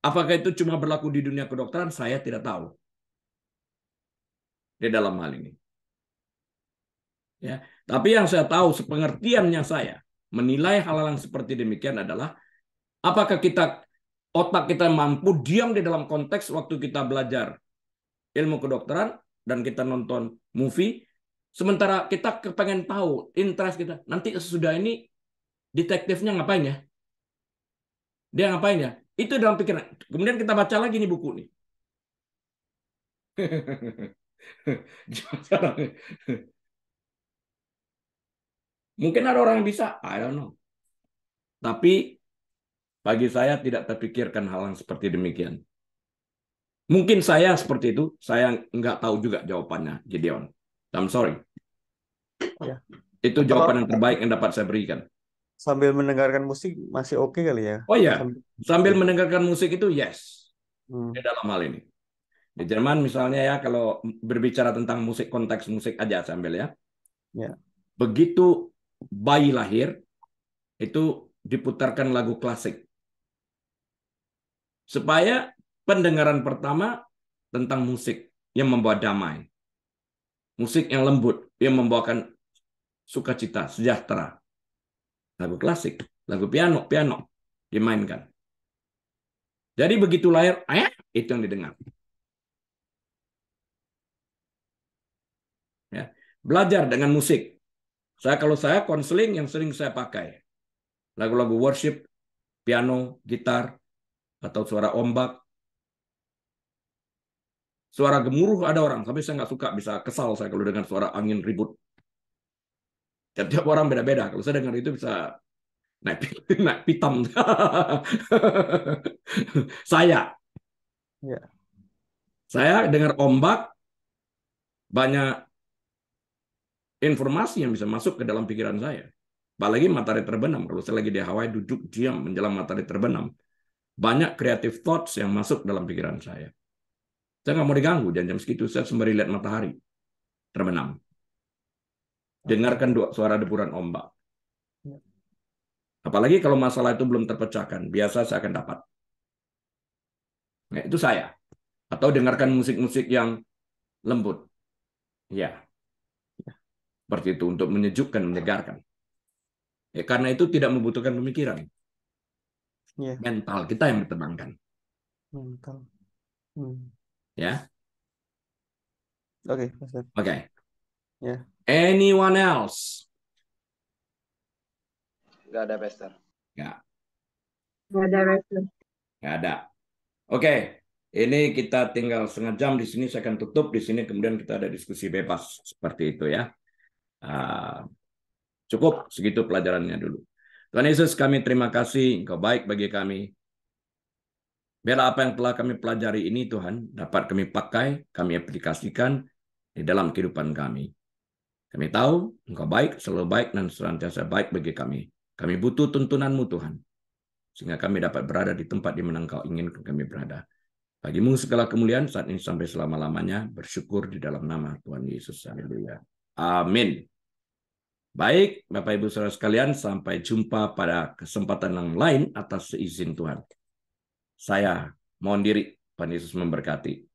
Apakah itu cuma berlaku di dunia kedokteran? Saya tidak tahu. Di dalam hal ini. Ya, tapi yang saya tahu, sepengertiannya saya, menilai hal-hal yang seperti demikian adalah, apakah otak kita mampu diam di dalam konteks waktu kita belajar ilmu kedokteran, dan kita nonton movie, sementara kita kepengen tahu, interest kita, nanti sesudah ini detektifnya ngapain ya? Dia ngapain ya? Itu dalam pikiran. Kemudian kita baca lagi nih buku nih. Mungkin ada orang yang bisa, I don't know. Tapi bagi saya tidak terpikirkan hal yang seperti demikian. Mungkin saya seperti itu, saya nggak tahu juga jawabannya, Gideon. I'm sorry. Ya. Itu jawaban yang terbaik yang dapat saya berikan. sambil mendengarkan musik masih oke kali ya. Oh ya, sambil Iya. mendengarkan musik itu yes, Hmm. di dalam hal ini. Di Jerman misalnya ya, kalau berbicara tentang musik, konteks musik aja sambil ya. Ya. Begitu bayi lahir, itu diputarkan lagu klasik. Supaya pendengaran pertama tentang musik yang membawa damai. Musik yang lembut, yang membawakan sukacita, sejahtera. Lagu klasik, lagu piano dimainkan. Jadi begitu lahir, itu yang didengar. Ya. Belajar dengan musik. Kalau saya konseling yang sering saya pakai lagu-lagu worship, piano, gitar, atau suara ombak. Suara gemuruh ada orang, tapi saya nggak suka, bisa kesal saya kalau dengar suara angin ribut. Tiap orang beda-beda. Kalau saya dengar itu bisa naik pitam. Ya. Saya dengar ombak, banyak informasi yang bisa masuk ke dalam pikiran saya. Apalagi matahari terbenam. Kalau saya lagi di Hawaii duduk diam menjelang matahari terbenam, banyak creative thoughts yang masuk dalam pikiran saya. Saya nggak mau diganggu jam segitu. Saya sembari lihat matahari terbenam. Dengarkan suara deburan ombak. Apalagi kalau masalah itu belum terpecahkan, biasa saya akan dapat. Nah, itu saya. Atau dengarkan musik-musik yang lembut. Ya. Seperti itu untuk menyejukkan, menyegarkan. Ya, karena itu tidak membutuhkan pemikiran. Ya. Mental kita yang ditenangkan. Mental. Ya. Oke. Oke. Ya. Anyone else? Nggak ada, Pastor. Nggak. Nggak ada, Pastor. Nggak ada. Oke. Ini kita tinggal setengah jam di sini. Saya akan tutup di sini. Kemudian kita ada diskusi bebas seperti itu ya. Cukup segitu pelajarannya dulu. Tuhan Yesus, kami terima kasih. Engkau baik bagi kami. Biarlah apa yang telah kami pelajari ini, Tuhan, dapat kami pakai, kami aplikasikan di dalam kehidupan kami. Kami tahu Engkau baik, selalu baik, dan senantiasa baik bagi kami. Kami butuh tuntunan-Mu, Tuhan, sehingga kami dapat berada di tempat di mana Engkau inginkan kami berada. Bagimu segala kemuliaan saat ini sampai selama-lamanya, bersyukur di dalam nama Tuhan Yesus. Haleluya. Amin. Baik, Bapak Ibu Saudara sekalian, sampai jumpa pada kesempatan yang lain atas seizin Tuhan. Saya mohon diri, Tuhan Yesus memberkati.